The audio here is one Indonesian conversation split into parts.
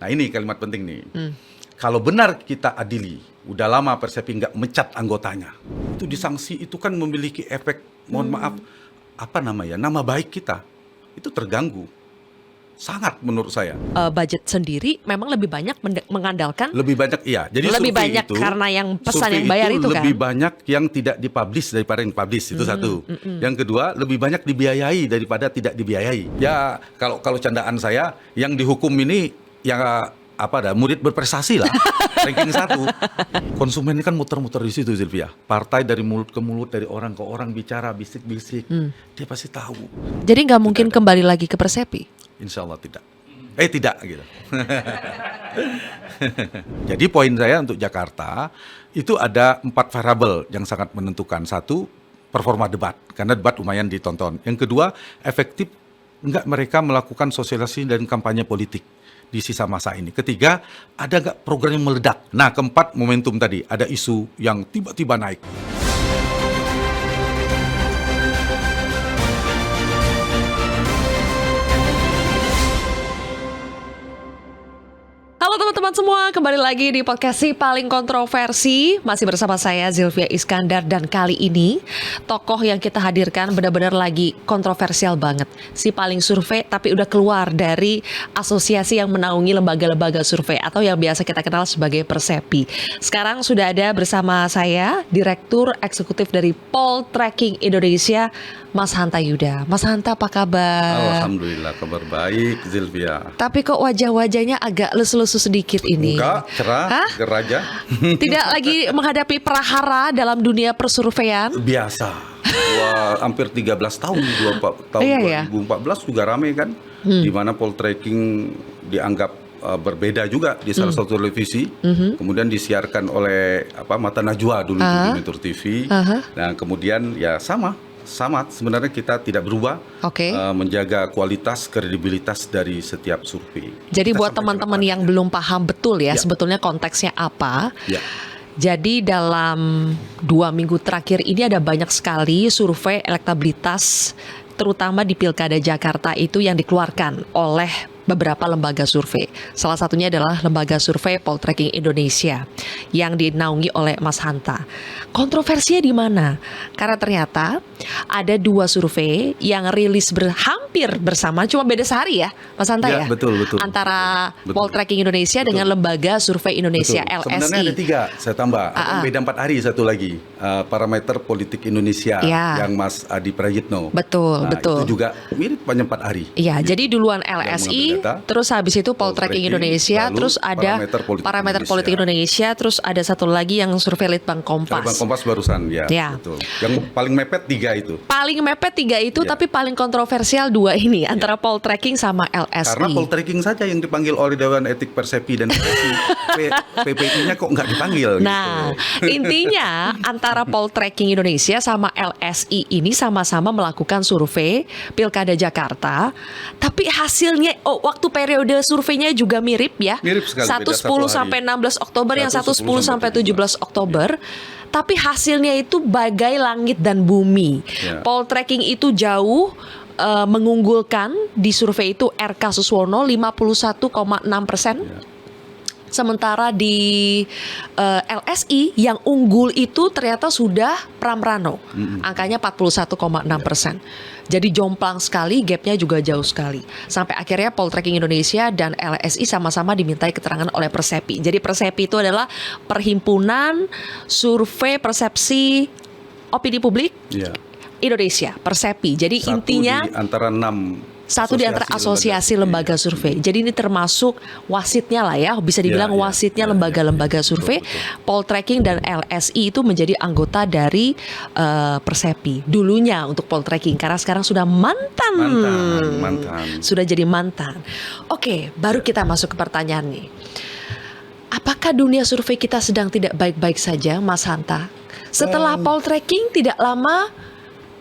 Nah ini kalimat penting nih. Kalau benar kita adili, udah lama Persepi nggak mecat anggotanya, itu disanksi itu kan memiliki efek, mohon maaf, nama baik kita itu terganggu. Sangat menurut saya. Budget sendiri memang lebih banyak mengandalkan. Lebih banyak, iya. Jadi lebih banyak itu, karena yang pesan yang bayar itu kan. Lebih banyak yang tidak dipublish daripada yang publish, itu satu. Yang kedua, lebih banyak dibiayai daripada tidak dibiayai. Ya kalau candaan saya, yang dihukum ini yang murid berprestasi lah. Ranking 1. Konsumen ini kan muter-muter di situ, Zilvia. Partai dari mulut ke mulut, dari orang ke orang bicara, bisik-bisik. Dia pasti tahu. Jadi nggak mungkin kembali lagi ke Persepi? Insya Allah tidak. Tidak gitu. Jadi poin saya untuk Jakarta itu ada 4 variabel yang sangat menentukan. 1, performa debat, karena debat lumayan ditonton. Yang kedua, efektif enggak mereka melakukan sosialisasi dan kampanye politik di sisa masa ini. Ketiga, ada nggak program yang meledak. Nah, keempat, momentum tadi, ada isu yang tiba-tiba naik. Halo teman-teman semua, kembali lagi di podcast Si Paling Kontroversi. Masih bersama saya Zilvia Iskandar, dan kali ini tokoh yang kita hadirkan benar-benar lagi kontroversial banget. Si Paling Survei, tapi udah keluar dari asosiasi yang menaungi lembaga-lembaga survei atau yang biasa kita kenal sebagai Persepi. Sekarang sudah ada bersama saya Direktur Eksekutif dari Poltreking Indonesia, Mas Hanta Yuda. Mas Hanta, apa kabar? Alhamdulillah, kabar baik, Zilvia. Tapi kok wajah-wajahnya agak lesu-lesu sedikit ini. Enggak, cerah, geraja. Tidak lagi menghadapi prahara dalam dunia persurveian? Biasa. Hampir 13 tahun, tahun Iya, 2014 juga rame kan. Di mana Poltreking dianggap berbeda juga di salah satu televisi. Kemudian disiarkan oleh Mata Najwa dulu di Metro TV. Nah, kemudian ya sama sebenarnya kita tidak berubah. Menjaga kualitas, kredibilitas dari setiap survei. Jadi kita buat teman-teman yang belum paham betul ya sebetulnya konteksnya apa. Jadi dalam 2 minggu terakhir ini ada banyak sekali survei elektabilitas, terutama di Pilkada Jakarta itu yang dikeluarkan oleh beberapa lembaga survei. Salah satunya adalah lembaga survei Poltreking Indonesia yang dinaungi oleh Mas Hanta. Kontroversinya di mana? Karena ternyata ada 2 survei yang rilis hampir bersama, cuma beda sehari ya, Mas Hanta ya? Betul. Antara Poltreking Indonesia dengan lembaga survei Indonesia, LSI. Sebenarnya ada 3, saya tambah. Beda 4 hari satu lagi. Parameter Politik Indonesia yang Mas Adi Prayitno. Betul. Itu juga mirip banyak 4 hari. Iya, jadi duluan LSI, terus habis itu Poltreking Indonesia, terus ada parameter politik Indonesia, terus ada satu lagi yang survei Litbang Kompas. Litbang Kompas barusan, ya. Betul. Yang paling mepet 3 itu. Paling mepet 3 itu, tapi paling kontroversial 2 ini antara Poltreking sama LSI. Karena Poltreking saja yang dipanggil oleh Dewan Etik Persepi dan PPI-nya kok nggak dipanggil. Nah, intinya antara Poltreking Indonesia sama LSI ini sama-sama melakukan survei Pilkada Jakarta, tapi hasilnya waktu periode surveinya juga mirip ya. Mirip sekali. 110 sampai 16 Oktober, yang 110 sampai 17 Oktober. Tapi hasilnya itu bagai langit dan bumi. Poltreking itu jauh mengunggulkan di survei itu RK Suswono 51,6%. Sementara di LSI yang unggul itu ternyata sudah Pram Rano, angkanya 41,6%. Jadi jomplang sekali, gapnya juga jauh sekali. Sampai akhirnya Poltreking Indonesia dan LSI sama-sama dimintai keterangan oleh Persepi. Jadi Persepi itu adalah Perhimpunan Survei Persepsi Opini Publik Indonesia, Persepi. Jadi intinya di antara 1 di antara asosiasi lembaga survei. Jadi ini termasuk wasitnya lah ya, bisa dibilang wasitnya lembaga-lembaga survei. Poltreking dan LSI itu menjadi anggota dari Persepi. Dulunya untuk Poltreking, karena sekarang sudah mantan. Sudah jadi mantan. Oke, baru kita masuk ke pertanyaan nih. Apakah dunia survei kita sedang tidak baik-baik saja, Mas Hanta? Setelah Poltreking tidak lama,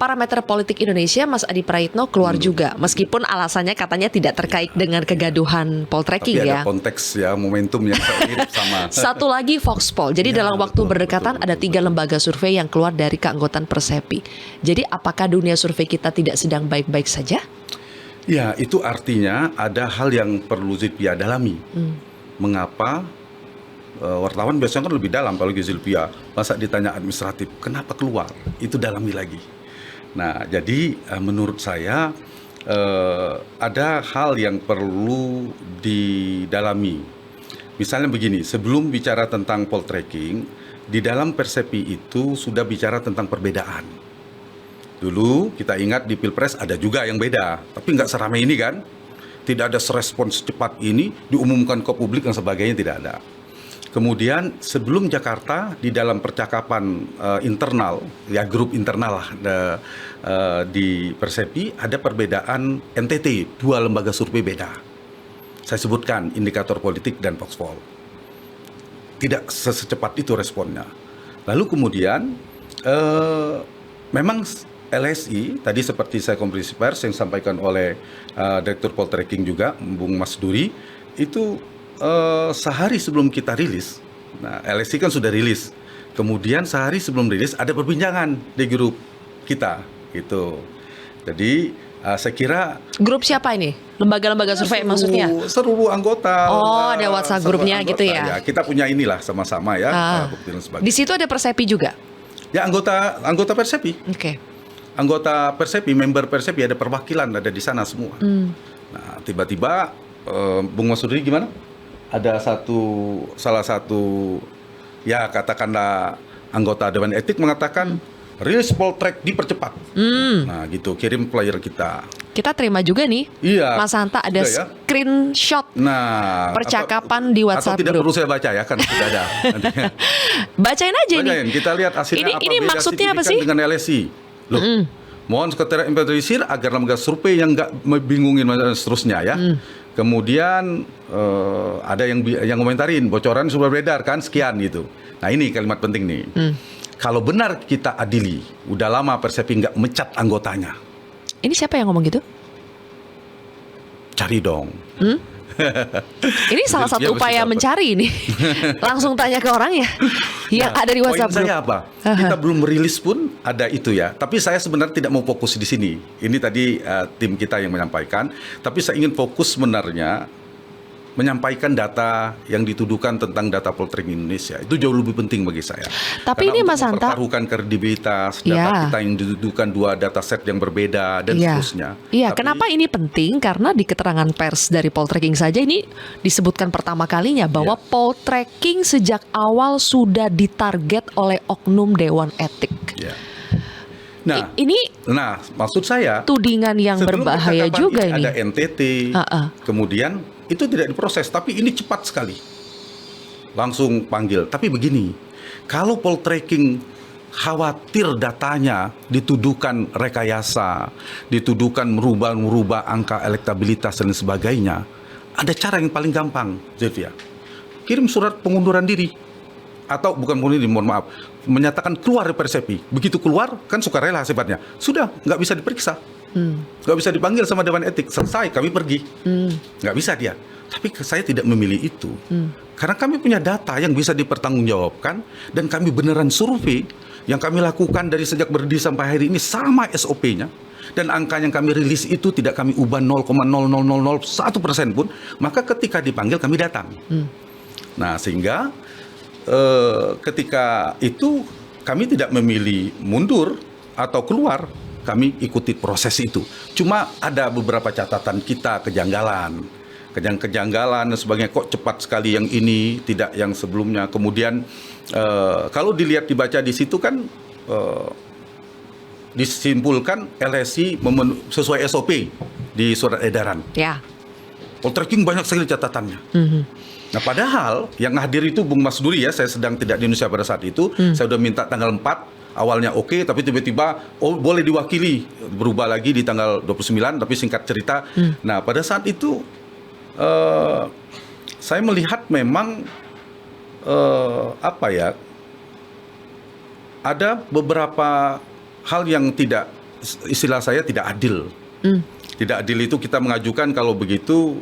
parameter politik Indonesia, Mas Adi Prayitno keluar juga, meskipun alasannya katanya tidak terkait dengan kegaduhan Poltreking. Tapi ada konteks ya, momentum yang mirip sama. Satu lagi Voxpol. Jadi dalam waktu berdekatan ada 3 lembaga survei yang keluar dari keanggotaan Persepi. Jadi apakah dunia survei kita tidak sedang baik-baik saja? Ya, itu artinya ada hal yang perlu Zilvia dalami. mengapa wartawan biasanya kan lebih dalam, apalagi Zulfia, masa ditanya administratif, kenapa keluar? Itu dalami lagi. Nah, jadi menurut saya ada hal yang perlu didalami. Misalnya begini, sebelum bicara tentang poltreking, di dalam Persepi itu sudah bicara tentang perbedaan. Dulu kita ingat di Pilpres ada juga yang beda, tapi nggak seramai ini kan. Tidak ada respons cepat ini, diumumkan ke publik dan sebagainya, tidak ada. Kemudian sebelum Jakarta di dalam percakapan internal, ya grup internal lah di Persepi ada perbedaan NTT, dua lembaga survei beda. Saya sebutkan Indikator Politik dan Voxpol. Tidak secepat itu responnya. Lalu kemudian memang LSI tadi seperti saya konferensi pers yang disampaikan oleh Direktur Poltreking juga, Bung Mas Duri, itu sehari sebelum kita rilis, nah LSI kan sudah rilis, kemudian sehari sebelum rilis ada perbincangan di grup kita, gitu. Jadi saya kira grup siapa ini? Lembaga-lembaga survei maksudnya? Seluruh anggota. Oh, ada WhatsApp grupnya gitu ya? Ya? Kita punya inilah sama-sama ya. Di situ ada Persepi juga? Ya anggota Persepi. Oke. Anggota Persepi, member Persepi ada perwakilan ada di sana semua. Nah tiba-tiba Bung Mas Duri gimana? Ada salah satu ya katakanlah anggota Dewan Etik mengatakan rilis poltrek dipercepat. Nah gitu, kirim flyer kita. Kita terima juga nih, iya, Mas Hanta ada ya? Screenshot percakapan di WhatsApp atau tidak group. perlu saya baca ya, kan sudah ada. Bacain aja Bacain, ini. kita lihat hasilnya Ini beda maksudnya apa sih? dengan LSI. Loh, mohon sekretariat inventarisir agar lembaga survei yang nggak membingungin dan seterusnya ya. Kemudian ada yang komentarin bocoran sudah beredar kan sekian gitu. Nah ini kalimat penting nih. Kalau benar kita adili, udah lama Persepi nggak mecat anggotanya. Ini siapa yang ngomong gitu? Cari dong. Ini salah satu upaya mencari ini. Langsung tanya ke orang ya yang ada di WhatsApp poin group. saya apa? Kita belum merilis pun ada itu ya. Tapi saya sebenarnya tidak mau fokus di sini. Ini tadi tim kita yang menyampaikan. Tapi saya ingin fokus sebenarnya menyampaikan data yang dituduhkan tentang data poltreking Indonesia. Itu jauh lebih penting bagi saya. Tapi karena ini Mas Hanta, mempertaruhkan kredibilitas data kita yang dituduhkan dua data set yang berbeda dan seterusnya. Iya, tapi, kenapa ini penting? Karena di keterangan pers dari poltreking saja ini disebutkan pertama kalinya bahwa poltreking sejak awal sudah ditarget oleh oknum Dewan Etik. Ya. Nah, maksud saya tudingan yang berbahaya juga ini. Ada NTT, kemudian itu tidak diproses, tapi ini cepat sekali. Langsung panggil. Tapi begini, kalau poltreking khawatir datanya dituduhkan rekayasa, dituduhkan merubah angka elektabilitas dan sebagainya, ada cara yang paling gampang, Zulfia. Kirim surat pengunduran diri. Atau bukan pengunduran diri, mohon maaf, menyatakan keluar dari Persepi. Begitu keluar, kan sukarela sifatnya. Sudah, nggak bisa diperiksa. Nggak bisa dipanggil sama Dewan Etik. Selesai, kami pergi. Nggak bisa dia. Tapi saya tidak memilih itu. Karena kami punya data yang bisa dipertanggungjawabkan. Dan kami beneran survei yang kami lakukan dari sejak berdiri sampai hari ini sama SOP-nya. Dan angka yang kami rilis itu tidak kami ubah 0,00001% pun. Maka ketika dipanggil kami datang. Nah sehingga ketika itu kami tidak memilih mundur atau keluar. Kami ikuti proses itu. Cuma ada beberapa catatan kita kejanggalan dan sebagainya. Kok cepat sekali yang ini, tidak yang sebelumnya. Kemudian kalau dilihat dibaca di situ kan disimpulkan LSI sesuai SOP di surat edaran. Ya. Poltreking banyak sekali catatannya. Nah padahal yang hadir itu Bung Mas Duri ya, saya sedang tidak di Indonesia pada saat itu. Saya sudah minta tanggal 4. Awalnya oke, tapi tiba-tiba boleh diwakili, berubah lagi di tanggal 29, tapi singkat cerita. Nah pada saat itu saya melihat memang ada beberapa hal yang tidak, istilah saya tidak adil. Tidak adil itu kita mengajukan kalau begitu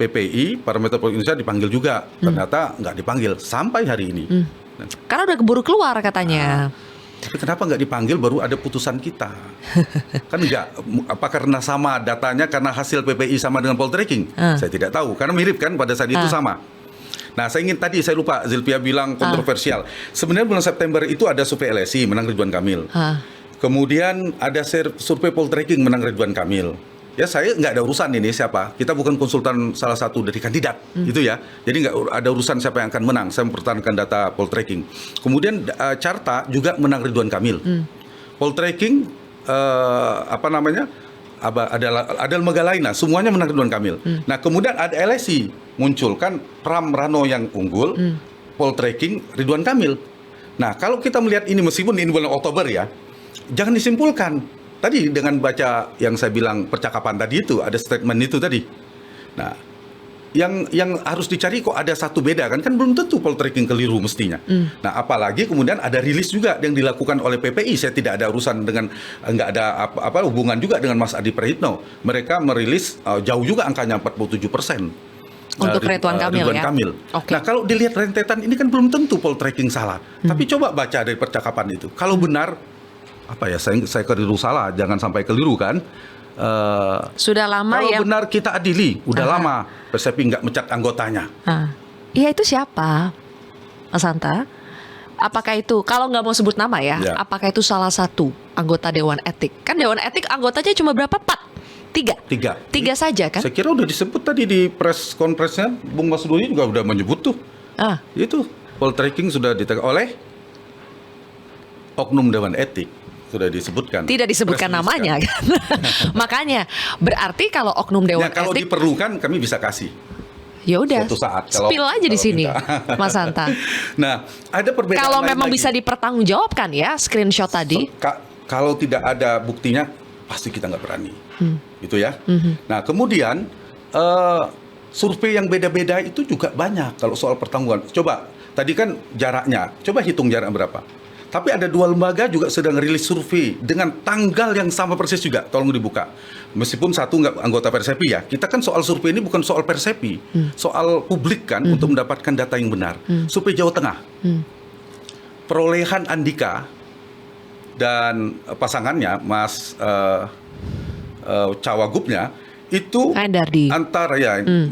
PPI, Parameter Politik Indonesia dipanggil juga. Ternyata nggak dipanggil sampai hari ini. Karena udah keburu keluar katanya. Tapi kenapa nggak dipanggil baru ada putusan kita? Kan enggak. Apa karena sama datanya karena hasil PPI sama dengan poltreking? Saya tidak tahu. Karena mirip kan pada saat itu sama. Nah, saya lupa Zilpia bilang kontroversial. Sebenarnya bulan September itu ada survei LSI menang Ridwan Kamil. Kemudian ada survei poltreking menang Ridwan Kamil. Ya saya nggak ada urusan ini siapa. Kita bukan konsultan salah satu dari kandidat, itu ya. Jadi nggak ada urusan siapa yang akan menang. Saya mempertahankan data poltreking. Kemudian Carta juga menang Ridwan Kamil. Poltreking ada lembaga lain, semuanya menang Ridwan Kamil. Nah kemudian ada LSI muncul kan Pram Rano yang unggul, poltreking Ridwan Kamil. Nah kalau kita melihat ini meskipun ini bulan Oktober ya, jangan disimpulkan. Tadi dengan baca yang saya bilang percakapan tadi itu ada statement itu tadi. Nah, yang harus dicari kok ada satu beda kan belum tentu poltreking keliru mestinya. Nah, apalagi kemudian ada rilis juga yang dilakukan oleh PPI. Saya tidak ada urusan dengan nggak ada hubungan juga dengan Mas Adi Praitno. Mereka merilis jauh juga angkanya 47%. Untuk Ridwan Kamil ya. Okay. Nah, kalau dilihat rentetan ini kan belum tentu poltreking salah. Tapi coba baca dari percakapan itu. Kalau benar saya keliru salah, jangan sampai keliru kan. Sudah lama kalau ya. Kalau benar kita adili, udah lama Persepi nggak mecat anggotanya. Iya itu siapa, Mas Hanta? Apakah itu, kalau nggak mau sebut nama ya, apakah itu salah satu anggota Dewan Etik? Kan Dewan Etik anggotanya cuma berapa? 4? 3 saja kan? Saya kira udah disebut tadi di press conference-nya, Bung Mas Duri juga udah menyebut tuh. Itu poltreking sudah ditekan oleh oknum Dewan Etik. Sudah disebutkan. Tidak disebutkan namanya kan. Makanya berarti kalau oknum Dewan Etik, kalau diperlukan kami bisa kasih. Ya udah. Suatu saat. Spill aja di sini, Mas Hanta. Nah, ada perbedaan. Kalau memang bisa dipertanggungjawabkan ya screenshot tadi. Kalau tidak ada buktinya, pasti kita nggak berani. Gitu ya. Nah, kemudian survei yang beda-beda itu juga banyak kalau soal pertanggungan. Coba tadi kan jaraknya. Coba hitung jarak berapa. Tapi ada 2 lembaga juga sedang rilis survei dengan tanggal yang sama persis juga. Tolong dibuka. Meskipun satu nggak anggota Persepi ya. Kita kan soal survei ini bukan soal Persepi. Soal publik kan untuk mendapatkan data yang benar. Survei Jawa Tengah. Perolehan Andika dan pasangannya, Mas Cawagupnya, itu antara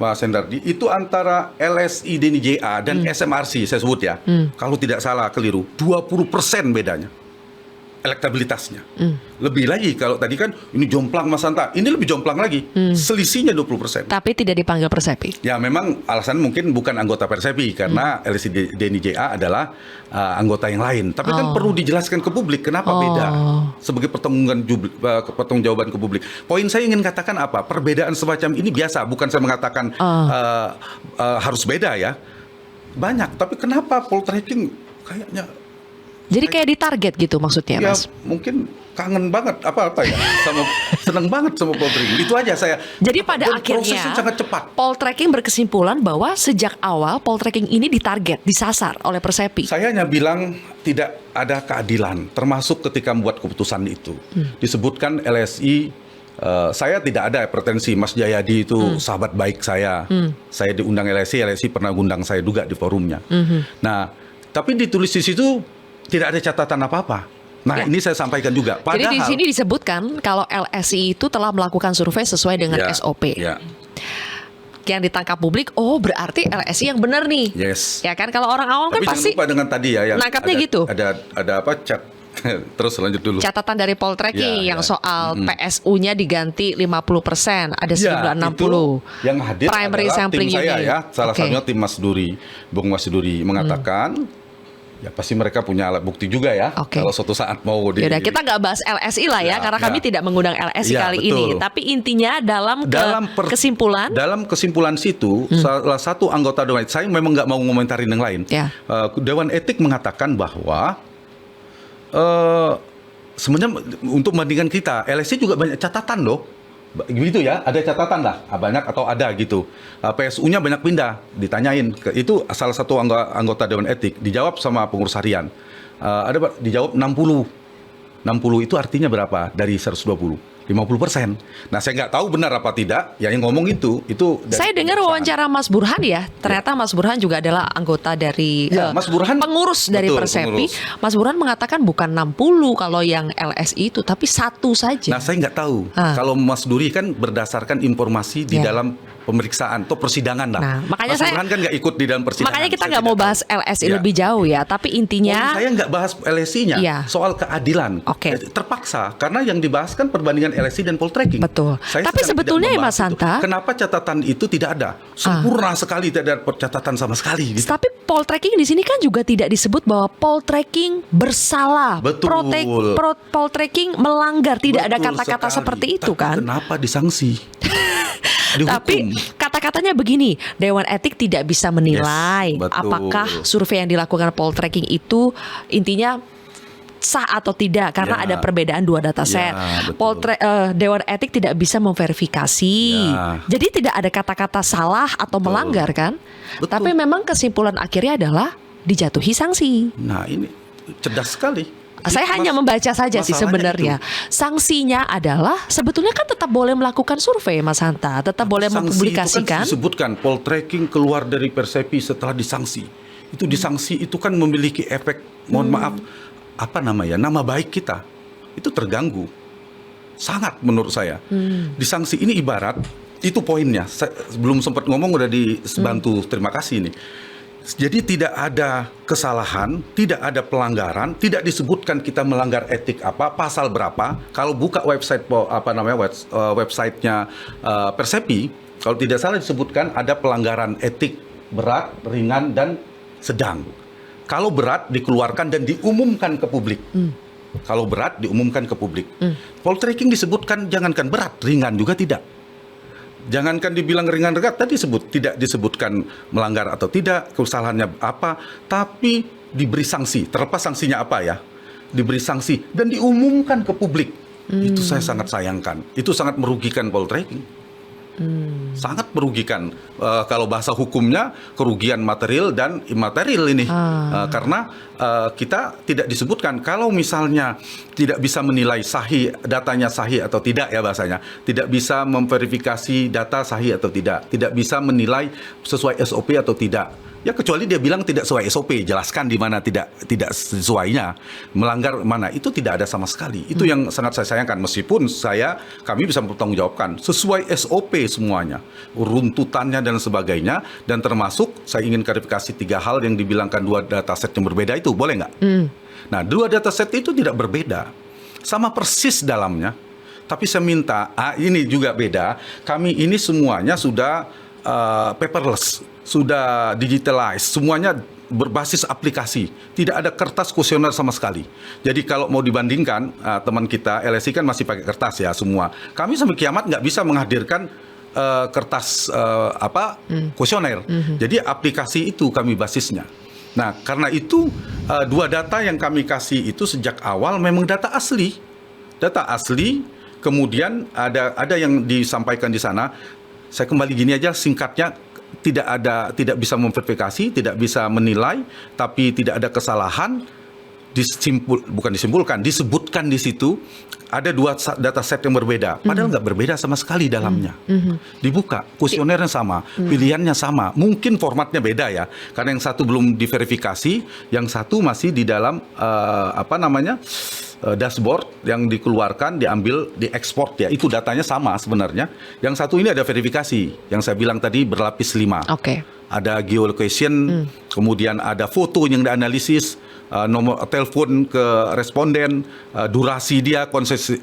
Mas Hendardi itu antara LSI Deni JA dan SMRC saya sebut ya. Kalau tidak salah keliru 20% bedanya elektabilitasnya. Lebih lagi kalau tadi kan ini jomplang Mas Hanta, ini lebih jomplang lagi. Selisihnya 20%. Tapi tidak dipanggil Persepi. Ya memang alasan mungkin bukan anggota Persepi karena LSI Deni JA adalah anggota yang lain. Tapi kan perlu dijelaskan ke publik kenapa beda sebagai pertanggungjawaban ke publik. Poin saya ingin katakan apa? Perbedaan semacam ini biasa, bukan saya mengatakan harus beda ya. Banyak, tapi kenapa poltreking kayaknya jadi kayak ditarget gitu maksudnya, Mas? Ya mungkin kangen banget seneng banget sama poltreking. Itu aja saya. Jadi pada akhirnya prosesnya sangat cepat. Poltreking berkesimpulan bahwa sejak awal poltreking ini ditarget, disasar oleh Persepi. Saya hanya bilang tidak ada keadilan, termasuk ketika membuat keputusan itu. Disebutkan LSI. Saya tidak ada pretensi Mas Jayadi itu sahabat baik saya. Saya diundang LSI pernah undang saya juga di forumnya. Nah, tapi ditulis di situ tidak ada catatan apa-apa. Nah, ini saya sampaikan juga. Padahal, jadi di sini disebutkan kalau LSI itu telah melakukan survei sesuai dengan SOP. Yang ditangkap publik, berarti LSI yang benar nih. Yes. Ya kan, kalau orang awam kan pasti lupa dengan tadi ya, yang nangkapnya gitu. Ada apa chat. Terus lanjut dulu. Catatan dari poltreking yang soal PSU-nya diganti 50%, ada 960. Yang hadir primary adalah sampling tim saya unit. ya, salah satunya tim Mas Duri, Bung Mas Duri mengatakan ya pasti mereka punya alat bukti juga ya. Kalau suatu saat mau Yaudah, kita nggak bahas LSI lah ya, karena kami tidak mengundang LSI kali ini. Tapi intinya dalam kesimpulan. Dalam kesimpulan situ, salah satu anggota Dewan Etik, saya memang nggak mau ngomentarin yang lain. Dewan Etik mengatakan bahwa sebenarnya untuk membandingkan kita, LSI juga banyak catatan loh. Gitu ya, ada catatan lah, banyak atau ada gitu. PSU-nya banyak pindah, ditanyain. Itu salah satu anggota Dewan Etik, dijawab sama pengurus harian. Dijawab 60. 60 itu artinya berapa dari 120? 50%. Nah, saya nggak tahu benar apa tidak. Ya, yang ngomong itu dari Saya dengar kejaksaan. wawancara Mas Burhan ya. Ternyata Mas Burhan juga adalah anggota dari Ya, Mas Burhan pengurus dari betul, Persepi. pengurus. Mas Burhan mengatakan bukan 60 kalau yang LSI itu, tapi 1 saja. Nah, saya nggak tahu. Kalau Mas Duri kan berdasarkan informasi di Ya. dalam pemeriksaan atau persidangan lah. Nah, makanya Mas saya- Burhan kan nggak ikut di dalam persidangan. Makanya kita Saya nggak mau tidak bahas tahu. LSI Ya. lebih jauh ya. Tapi Poin intinya saya nggak bahas LSI-nya, Iya. soal keadilan. Oke. Terpaksa karena yang dibahas kan perbandingan LSI dan poltreking. Betul. Saya Tapi sedang sebetulnya tidak ya, Mas membahas itu. Hanta- Kenapa catatan itu tidak ada? Sempurna sekali, tidak ada catatan sama sekali. Gitu. tapi poltreking di sini kan juga tidak disebut bahwa poltreking bersalah. Betul. Poltreking melanggar, tidak ada Betul kata-kata sekali. seperti itu Tapi kan. kenapa disanksi? Dihukum. Tapi kata-katanya begini, Dewan Etik tidak bisa menilai Yes, betul. apakah survei yang dilakukan poltreking itu intinya sah atau tidak karena Ya. ada perbedaan 2 dataset. Ya, betul. Dewan Etik tidak bisa memverifikasi. Ya. Jadi tidak ada kata-kata salah atau melanggar kan? Betul. Tapi memang kesimpulan akhirnya adalah dijatuhi sanksi. Nah, ini cerdas sekali. Saya hanya membaca saja sih masalahnya sebenarnya. Sanksinya adalah sebetulnya kan tetap boleh melakukan survei, Mas Hanta, tetap boleh Sanksi mempublikasikan. itu kan disebutkan poltreking keluar dari Persepi setelah disanksi. Itu disanksi itu kan memiliki efek, mohon maaf, apa namanya, nama baik kita itu terganggu. Sangat menurut saya. Disanksi ini ibarat, itu poinnya. Saya belum sempat ngomong udah dibantu. Terima kasih ini. Jadi tidak ada kesalahan, tidak ada pelanggaran, tidak disebutkan kita melanggar etik apa, pasal berapa. Kalau buka website websitenya Persepi, kalau tidak salah disebutkan ada pelanggaran etik berat, ringan dan sedang. Kalau berat dikeluarkan dan diumumkan ke publik. Kalau berat diumumkan ke publik. Poltreking disebutkan jangankan berat, ringan juga tidak. Jangankan dibilang ringan-ringan, tadi tidak disebutkan melanggar atau tidak, kesalahannya apa, tapi diberi sanksi. Terlepas sanksinya apa ya, diberi sanksi dan diumumkan ke publik. Itu saya sangat sayangkan. Itu sangat merugikan poltreking. Sangat merugikan. Kalau bahasa hukumnya kerugian material dan imaterial ini. Karena kita tidak disebutkan kalau misalnya tidak bisa menilai sahih, datanya sahih atau tidak ya bahasanya, tidak bisa memverifikasi data sahih atau tidak bisa menilai sesuai SOP atau tidak. Ya kecuali dia bilang tidak sesuai SOP, jelaskan di mana tidak sesuainya, melanggar mana, itu tidak ada sama sekali. Itu yang sangat saya sayangkan, meskipun kami bisa bertanggungjawabkan sesuai SOP semuanya, runtutannya dan sebagainya, dan termasuk saya ingin klarifikasi 3 hal yang dibilangkan 2 dataset yang berbeda itu, boleh nggak? Nah, 2 dataset itu tidak berbeda, sama persis dalamnya, tapi saya minta, ini juga beda, kami ini semuanya sudah paperless, sudah digitalized, semuanya berbasis aplikasi, tidak ada kertas kuesioner sama sekali. Jadi kalau mau dibandingkan, teman kita LSI kan masih pakai kertas ya semua. Kami sampai kiamat nggak bisa menghadirkan kertas kuesioner. Jadi aplikasi itu kami basisnya. Nah karena itu 2 data yang kami kasih itu sejak awal memang data asli, kemudian ada yang disampaikan di sana. Saya kembali gini aja singkatnya, tidak bisa memverifikasi, tidak bisa menilai, tapi tidak ada kesalahan, disebutkan di situ ada 2 dataset yang berbeda, padahal nggak berbeda sama sekali dalamnya. Dibuka, kuesionernya sama, pilihannya sama, mungkin formatnya beda ya, karena yang satu belum diverifikasi, yang satu masih di dalam dashboard yang dikeluarkan, diambil, diekspor ya, itu datanya sama sebenarnya. Yang satu ini ada verifikasi, yang saya bilang tadi berlapis 5. Oke. Ada geolocation, kemudian ada foto yang dianalisis, nomor telepon ke responden, durasi dia,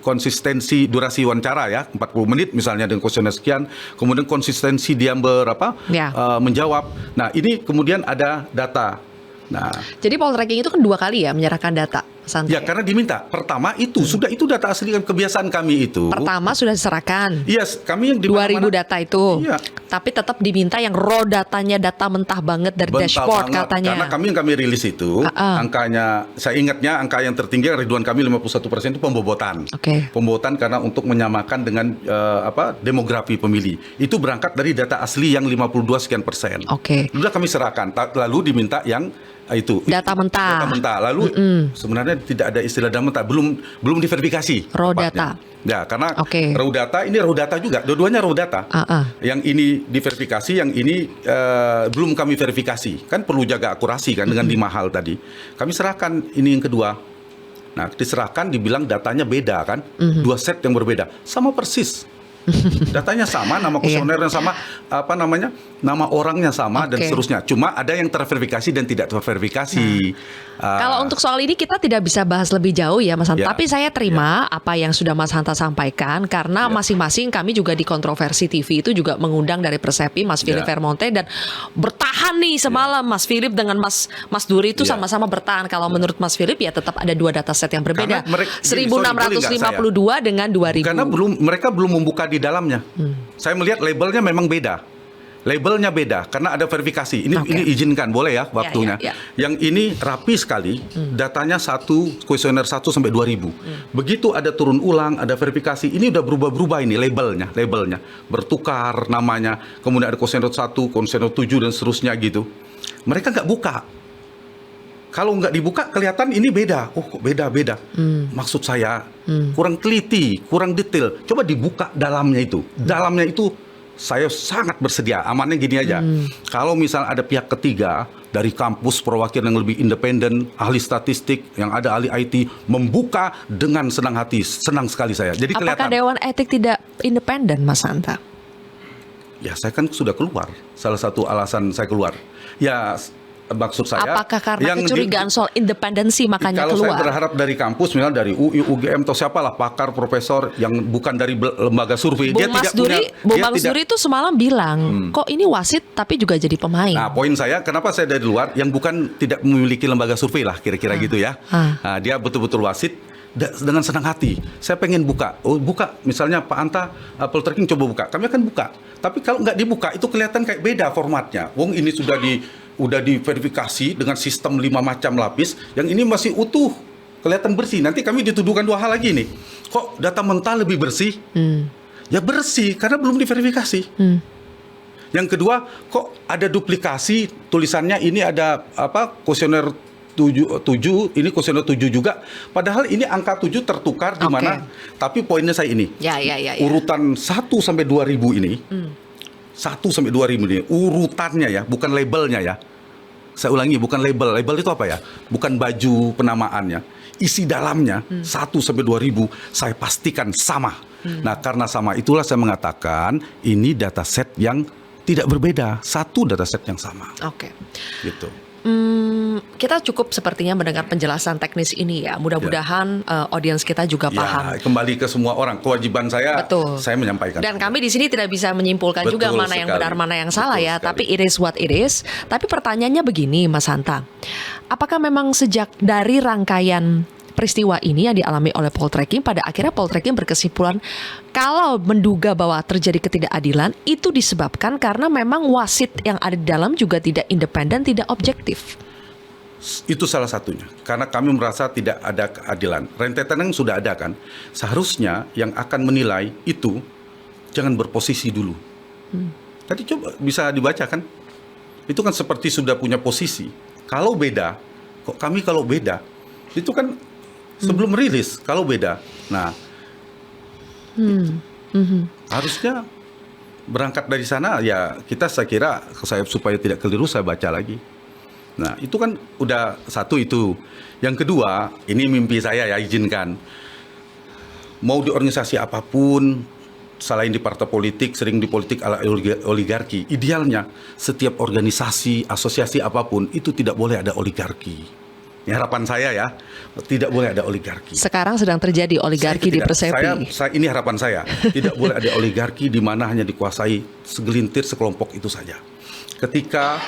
konsistensi durasi wawancara ya, 40 menit misalnya dengan kuesioner sekian, kemudian konsistensi dia menjawab. Nah, ini kemudian ada data. Nah, jadi poltreking itu kan 2 kali ya menyerahkan data, Santai. Ya, karena diminta. Pertama itu sudah, itu data asli, kebiasaan kami itu. Pertama sudah diserahkan. Iya, kami yang di 2000 data itu. Iya. Tapi tetap diminta yang raw datanya, data mentah banget dari dashboard banget, katanya. karena kami yang kami rilis itu, angkanya, saya ingatnya angka yang tertinggi Ridwan kami 51% itu pembobotan. Oke. Pembobotan karena untuk menyamakan dengan demografi pemilih. Itu berangkat dari data asli yang 52 sekian persen. Oke. Sudah kami serahkan, lalu diminta yang itu Data mentah. Data mentah. Lalu sebenarnya tidak ada istilah data mentah, belum diverifikasi. Raw tepatnya. data. Ya, karena Oke. raw data ini raw data juga, dua-duanya raw data. Yang ini diverifikasi, yang ini belum kami verifikasi. Kan perlu jaga akurasi kan dengan 5 hal tadi. Kami serahkan ini yang kedua. Nah, diserahkan dibilang datanya beda kan, 2 set yang berbeda, sama persis. Datanya sama, nama kuesionernya sama, nama orangnya sama dan seterusnya. Cuma ada yang terverifikasi dan tidak terverifikasi. Kalau untuk soal ini kita tidak bisa bahas lebih jauh ya Mas Hanta. Ya. Tapi saya terima apa yang sudah Mas Hanta sampaikan karena masing-masing kami juga di Kontroversi TV itu juga mengundang dari Persepi Mas Philip Vermonte dan bertahan nih semalam Mas Philip dengan Mas Duri itu sama-sama bertahan. Kalau menurut Mas Philip ya tetap ada 2 dataset yang berbeda. 1652 dengan 2000. Karena mereka belum membuka di dalamnya. Saya melihat labelnya memang beda. Labelnya beda karena ada verifikasi. Ini izinkan boleh ya waktunya. Yang ini rapi sekali, datanya kuesioner 1 sampai 2000. Begitu ada turun ulang, ada verifikasi, ini udah berubah-berubah ini labelnya bertukar namanya. Kemudian ada kuesioner 1, kuesioner 7 dan seterusnya gitu. Mereka nggak buka. Kalau nggak dibuka kelihatan ini beda. Oh kok beda-beda. Maksud saya kurang teliti, kurang detail. Coba dibuka dalamnya itu. Dalamnya itu saya sangat bersedia. Amannya gini aja. Kalau misal ada pihak ketiga dari kampus perwakilan yang lebih independen, ahli statistik, yang ada ahli IT, membuka dengan senang hati. Senang sekali saya. Jadi apakah Dewan Etik tidak independen Mas Hanta? Ya saya kan sudah keluar. Salah satu alasan saya keluar. Ya maksud saya, apakah karena kecurigaan soal independensi makanya kalau keluar? Saya berharap dari kampus, misalnya dari UI, UGM atau siapalah pakar, profesor yang bukan dari lembaga survei, Bung Mas Duri itu semalam bilang, kok ini wasit tapi juga jadi pemain. Nah, poin saya, kenapa saya dari luar, yang bukan tidak memiliki lembaga survei lah, kira-kira gitu ya. Nah, dia betul-betul wasit. Dengan senang hati, saya pengen buka. Misalnya Pak Anta, poltreking coba buka. Kami akan buka. Tapi kalau nggak dibuka, itu kelihatan kayak beda formatnya. Wong ini sudah diverifikasi dengan sistem 5 macam lapis. Yang ini masih utuh, kelihatan bersih. Nanti kami dituduhkan 2 hal lagi nih. Kok data mentah lebih bersih? Ya bersih, karena belum diverifikasi. Yang kedua, kok ada duplikasi tulisannya ini ada kuesioner 7, ini kuesioner 7 juga. Padahal ini angka 7 tertukar di mana. Tapi poinnya saya ini. Urutan 1 sampai 2000 ini. 1 sampai 2000 ini urutannya ya, bukan labelnya ya. Saya ulangi, bukan label. Label itu apa ya? Bukan baju penamaannya. Isi dalamnya 1 sampai 2000 saya pastikan sama. Nah, karena sama itulah saya mengatakan ini dataset yang tidak berbeda, satu dataset yang sama. Gitu. Kita cukup sepertinya mendengar penjelasan teknis ini ya. Mudah-mudahan audiens kita juga paham. Kembali ke semua orang, kewajiban saya, saya menyampaikan. Dan kami di sini tidak bisa menyimpulkan juga mana yang benar, mana yang salah ya. Tapi it is what it is. Tapi pertanyaannya begini, Mas Hanta, apakah memang sejak dari rangkaian peristiwa ini yang dialami oleh poltreking, pada akhirnya poltreking berkesimpulan kalau menduga bahwa terjadi ketidakadilan itu disebabkan karena memang wasit yang ada di dalam juga tidak independen, tidak objektif. Itu salah satunya, karena kami merasa tidak ada keadilan. Rentetan yang sudah ada kan, seharusnya yang akan menilai itu jangan berposisi dulu. Tadi coba bisa dibaca kan, itu kan seperti sudah punya posisi. Kalau beda, kok kami kalau beda, itu kan sebelum rilis, kalau beda. Nah, harusnya berangkat dari sana ya kita, saya kira supaya tidak keliru saya baca lagi. Nah, itu kan udah satu itu. Yang kedua, ini mimpi saya ya, izinkan. Mau di organisasi apapun, selain di partai politik, sering di politik ala oligarki, idealnya setiap organisasi, asosiasi apapun itu tidak boleh ada oligarki. Ini harapan saya ya, tidak boleh ada oligarki. Sekarang sedang terjadi oligarki di Persepi. Ini harapan saya, tidak boleh ada oligarki di mana hanya dikuasai segelintir, sekelompok itu saja. Ketika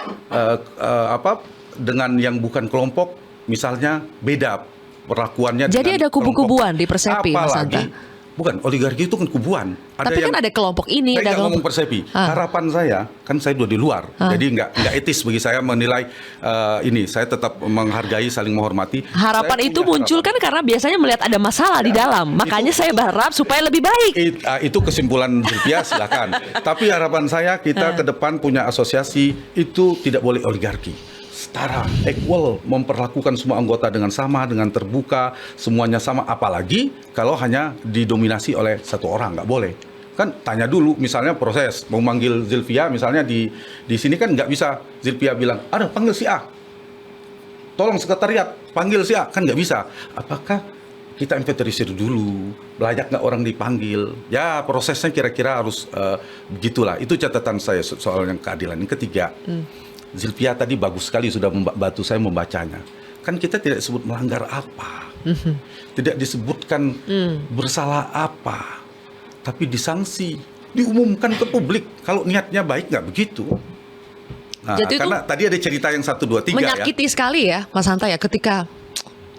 dengan yang bukan kelompok, misalnya beda perlakuannya. Jadi ada kubu-kubuan di Persepi, Mas Hanta? Bukan, oligarki itu kan kubuan. Tapi kan ada kelompok ini, saya ada ngomong Persepi. Harapan saya, kan saya udah di luar, jadi nggak etis bagi saya menilai ini. Saya tetap menghargai, saling menghormati. Harapan itu muncul kan karena biasanya melihat ada masalah di dalam. Makanya saya berharap supaya lebih baik. Itu kesimpulan Zulfiah, silakan. Tapi harapan saya kita ke depan punya asosiasi itu tidak boleh oligarki. setara, equal, memperlakukan semua anggota dengan sama, dengan terbuka, semuanya sama. Apalagi kalau hanya didominasi oleh satu orang, nggak boleh. Kan tanya dulu, misalnya proses mau manggil Zilvia, misalnya di sini kan nggak bisa Zilvia bilang, ada panggil si A, tolong sekretariat panggil si A, kan nggak bisa. Apakah kita inventarisir dulu, layak nggak orang dipanggil? Ya prosesnya kira-kira harus begitulah. Itu catatan saya soal yang keadilan. Yang ketiga, Zilvia tadi bagus sekali sudah membantu saya membacanya. Kan kita tidak disebut melanggar apa, tidak disebutkan bersalah apa, tapi disanksi, diumumkan ke publik. Kalau niatnya baik nggak begitu. Nah, Jadi karena tadi ada cerita yang 1, 2, 3 menyakiti sekali ya Mas Hanta ya ketika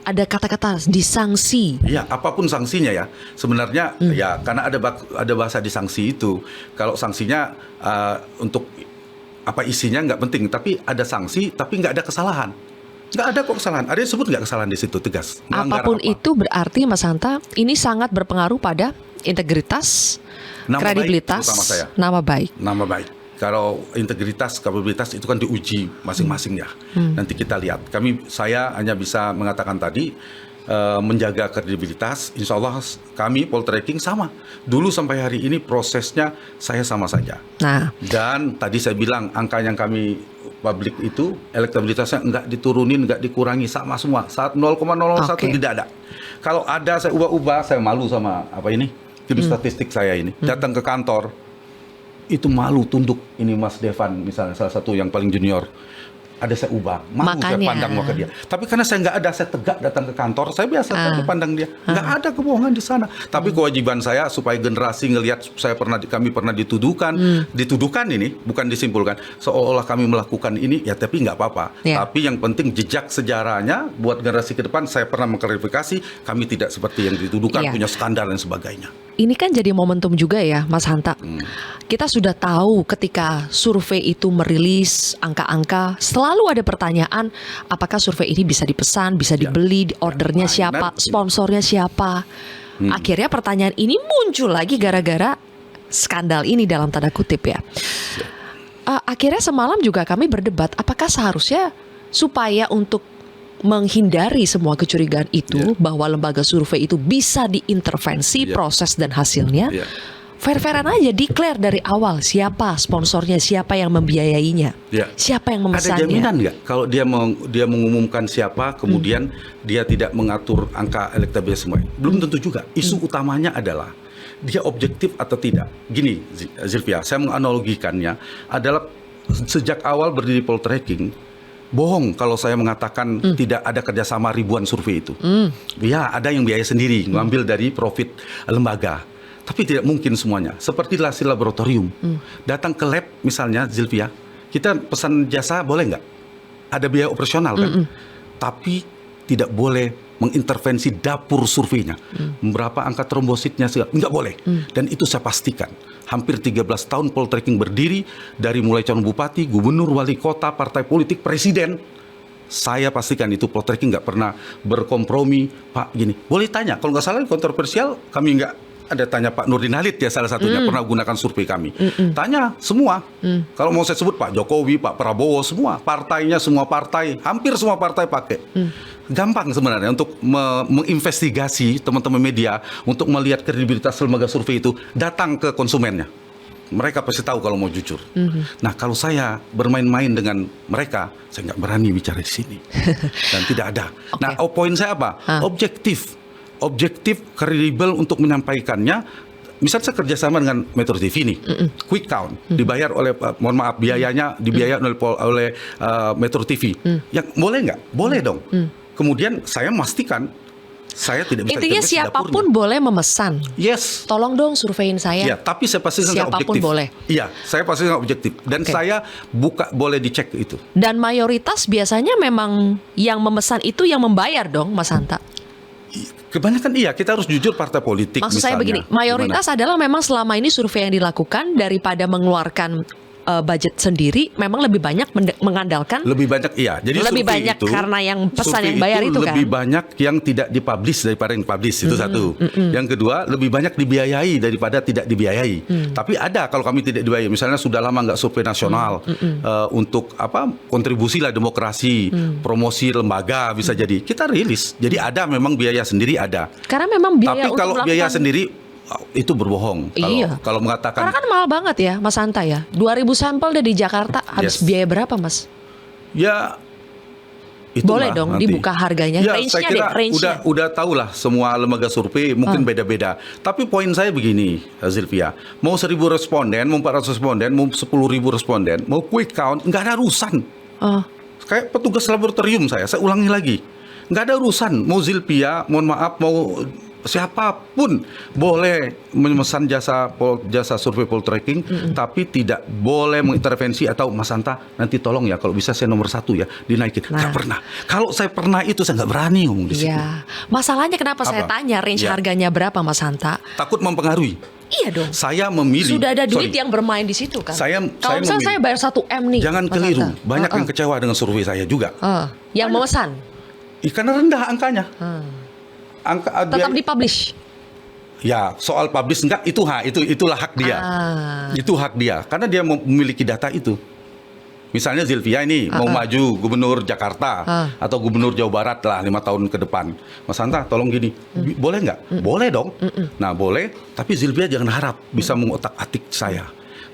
ada kata-kata disanksi. Ya, apapun sanksinya ya. Sebenarnya ya karena ada bahasa disanksi itu. Kalau sanksinya untuk apa isinya nggak penting, tapi ada sanksi tapi nggak ada kesalahan. Nggak ada kok kesalahan. Ada yang sebut nggak kesalahan di situ, tegas. Melanggar Apapun apa? itu berarti Mas Hanta ini sangat berpengaruh pada integritas, Nama baik, kredibilitas, terutama saya. nama baik. Nama baik. Kalau integritas, kapabilitas itu kan diuji masing-masing ya. Nanti kita lihat. Saya hanya bisa mengatakan tadi menjaga kredibilitas. Insya Allah kami Poltreking sama. Dulu sampai hari ini prosesnya saya sama saja. Nah, Dan tadi saya bilang angka yang kami publik itu elektabilitasnya enggak diturunin, enggak dikurangi, sama semua. Saat 0,001 Oke. tidak ada. Kalau ada saya ubah-ubah, saya malu sama tim statistik saya ini. Datang ke kantor itu malu tunduk. Ini Mas Devan misalnya salah satu yang paling junior. Ada saya ubah, malu saya Makanya. pandang muka dia. Tapi karena saya nggak ada, saya tegak datang ke kantor, saya biasa saja pandang dia. Nggak ada kebohongan di sana. Tapi kewajiban saya supaya generasi ngelihat kami pernah dituduhkan ini, bukan disimpulkan, seolah-olah kami melakukan ini, ya tapi nggak apa-apa. Ya. Tapi yang penting jejak sejarahnya buat generasi ke depan, saya pernah mengklarifikasi, kami tidak seperti yang dituduhkan, Ya. punya skandal dan sebagainya. ini kan jadi momentum juga ya Mas Hanta. Kita sudah tahu ketika survei itu merilis angka-angka, selalu ada pertanyaan apakah survei ini bisa dipesan, bisa dibeli, ordernya Nah, siapa, nanti. sponsornya siapa. Akhirnya pertanyaan ini muncul lagi gara-gara skandal ini dalam tanda kutip ya. Akhirnya semalam juga kami berdebat apakah seharusnya supaya untuk menghindari semua kecurigaan itu bahwa lembaga survei itu bisa diintervensi proses dan hasilnya, Ya. fair-fairan aja declare dari awal siapa sponsornya, siapa yang membiayainya, Ya. siapa yang Ada memesannya. jaminan nggak kalau dia mengumumkan siapa, kemudian dia tidak mengatur angka elektabilitas semua? Belum tentu juga. Isu utamanya adalah dia objektif atau tidak. Gini, Zilvia, saya menganalogikannya adalah sejak awal berdiri Poltreking, bohong kalau saya mengatakan tidak ada kerjasama ribuan survei itu. Ya, ada yang biaya sendiri, ngambil dari profit lembaga. Tapi tidak mungkin semuanya. Seperti hasil laboratorium. Datang ke lab misalnya, Zilvia, kita pesan jasa boleh nggak? Ada biaya operasional kan? Tapi tidak boleh mengintervensi dapur surveinya. Berapa angka trombositnya, nggak boleh. Dan itu saya pastikan. Hampir 13 tahun Poltreking berdiri, dari mulai calon bupati, gubernur, wali kota, partai politik, presiden. Saya pastikan itu Poltreking nggak pernah berkompromi. Pak, gini, boleh tanya, kalau nggak salah kontroversial, kami nggak ada tanya Pak Nurdin Halid ya salah satunya pernah gunakan survei kami. Tanya semua. Kalau mau saya sebut Pak Jokowi, Pak Prabowo, semua partainya, semua partai, hampir semua partai pakai. Gampang sebenarnya untuk menginvestigasi teman-teman media untuk melihat kredibilitas lembaga survei itu, datang ke konsumennya. Mereka pasti tahu kalau mau jujur. Nah, kalau saya bermain-main dengan mereka, saya nggak berani bicara di sini. Dan tidak ada. Nah, poin saya apa? Objektif, kredibel untuk menyampaikannya. Misal saya kerjasama dengan Metro TV ini, quick count, dibayar oleh, mohon maaf, biayanya dibiayai oleh Metro TV. Yang boleh nggak? Boleh dong. Kemudian saya memastikan saya tidak bisa Intinya intervensi siapapun dapurnya. boleh memesan. Yes. Tolong dong surveiin saya. Ya, tapi saya pasti nggak Siapapun objektif. boleh. Iya, saya pasti nggak objektif. Dan saya boleh dicek itu. Dan mayoritas biasanya memang yang memesan itu yang membayar dong, Mas Hanta. Kebanyakan iya, kita harus jujur partai politik. Maksud saya begini, misalnya. mayoritas adalah memang selama ini survei yang dilakukan daripada mengeluarkan budget sendiri memang lebih banyak mengandalkan Lebih banyak iya. Jadi lebih survei banyak itu, karena yang pesan survei yang bayar itu kan. lebih banyak yang tidak dipublish daripada yang publish itu satu. Yang kedua lebih banyak dibiayai daripada tidak dibiayai. Tapi ada kalau kami tidak dibiayai, misalnya sudah lama nggak survei nasional untuk kontribusi lah demokrasi, promosi lembaga bisa jadi kita rilis. Jadi ada memang biaya sendiri ada. Karena memang biaya Tapi untuk kalau melakukan biaya sendiri itu berbohong. Iya. Kalau mengatakan karena kan mahal banget ya Mas Hanta ya. 2.000 sampel deh di Jakarta habis Yes. biaya berapa Mas? ya itulah Boleh dong nanti. dibuka harganya, Ya, range-nya saya kira deh, range-nya. udah tahu lah semua lembaga survei mungkin beda-beda. Tapi poin saya begini, Zilvia, mau 1.000 responden, mau 400 responden, mau 10.000 responden, mau quick count, nggak ada urusan. Oh. Kayak petugas laboratorium saya ulangi lagi, nggak ada urusan. Mau Zilvia, mohon maaf, mau siapapun boleh memesan jasa survei poltreking, tapi tidak boleh mengintervensi atau Mas Hanta nanti tolong ya kalau bisa saya nomor 1 ya dinaikin. Nggak pernah. Kalau saya pernah itu saya nggak berani ngomong di situ. Iya. Masalahnya kenapa saya Apa? tanya range Ya. harganya berapa Mas Hanta? Takut mempengaruhi. Iya dong. Saya memilih. Sudah ada duit Sorry. yang bermain di situ kan. Saya Kalau misalnya memilih. saya bayar 1 M nih. Jangan Mas keliru. Hanta. Banyak yang kecewa dengan survei saya juga. Yang memesan Karena rendah angkanya. Angka tetap dipublish. Ya, soal publish enggak itulah hak dia. Itu hak dia karena dia memiliki data itu. Misalnya Zilvia ini mau maju gubernur Jakarta atau gubernur Jawa Barat lah 5 tahun ke depan. Mas Hanta tolong gini, boleh nggak? Boleh dong. Nah boleh, tapi Zilvia jangan harap bisa mengotak-atik saya.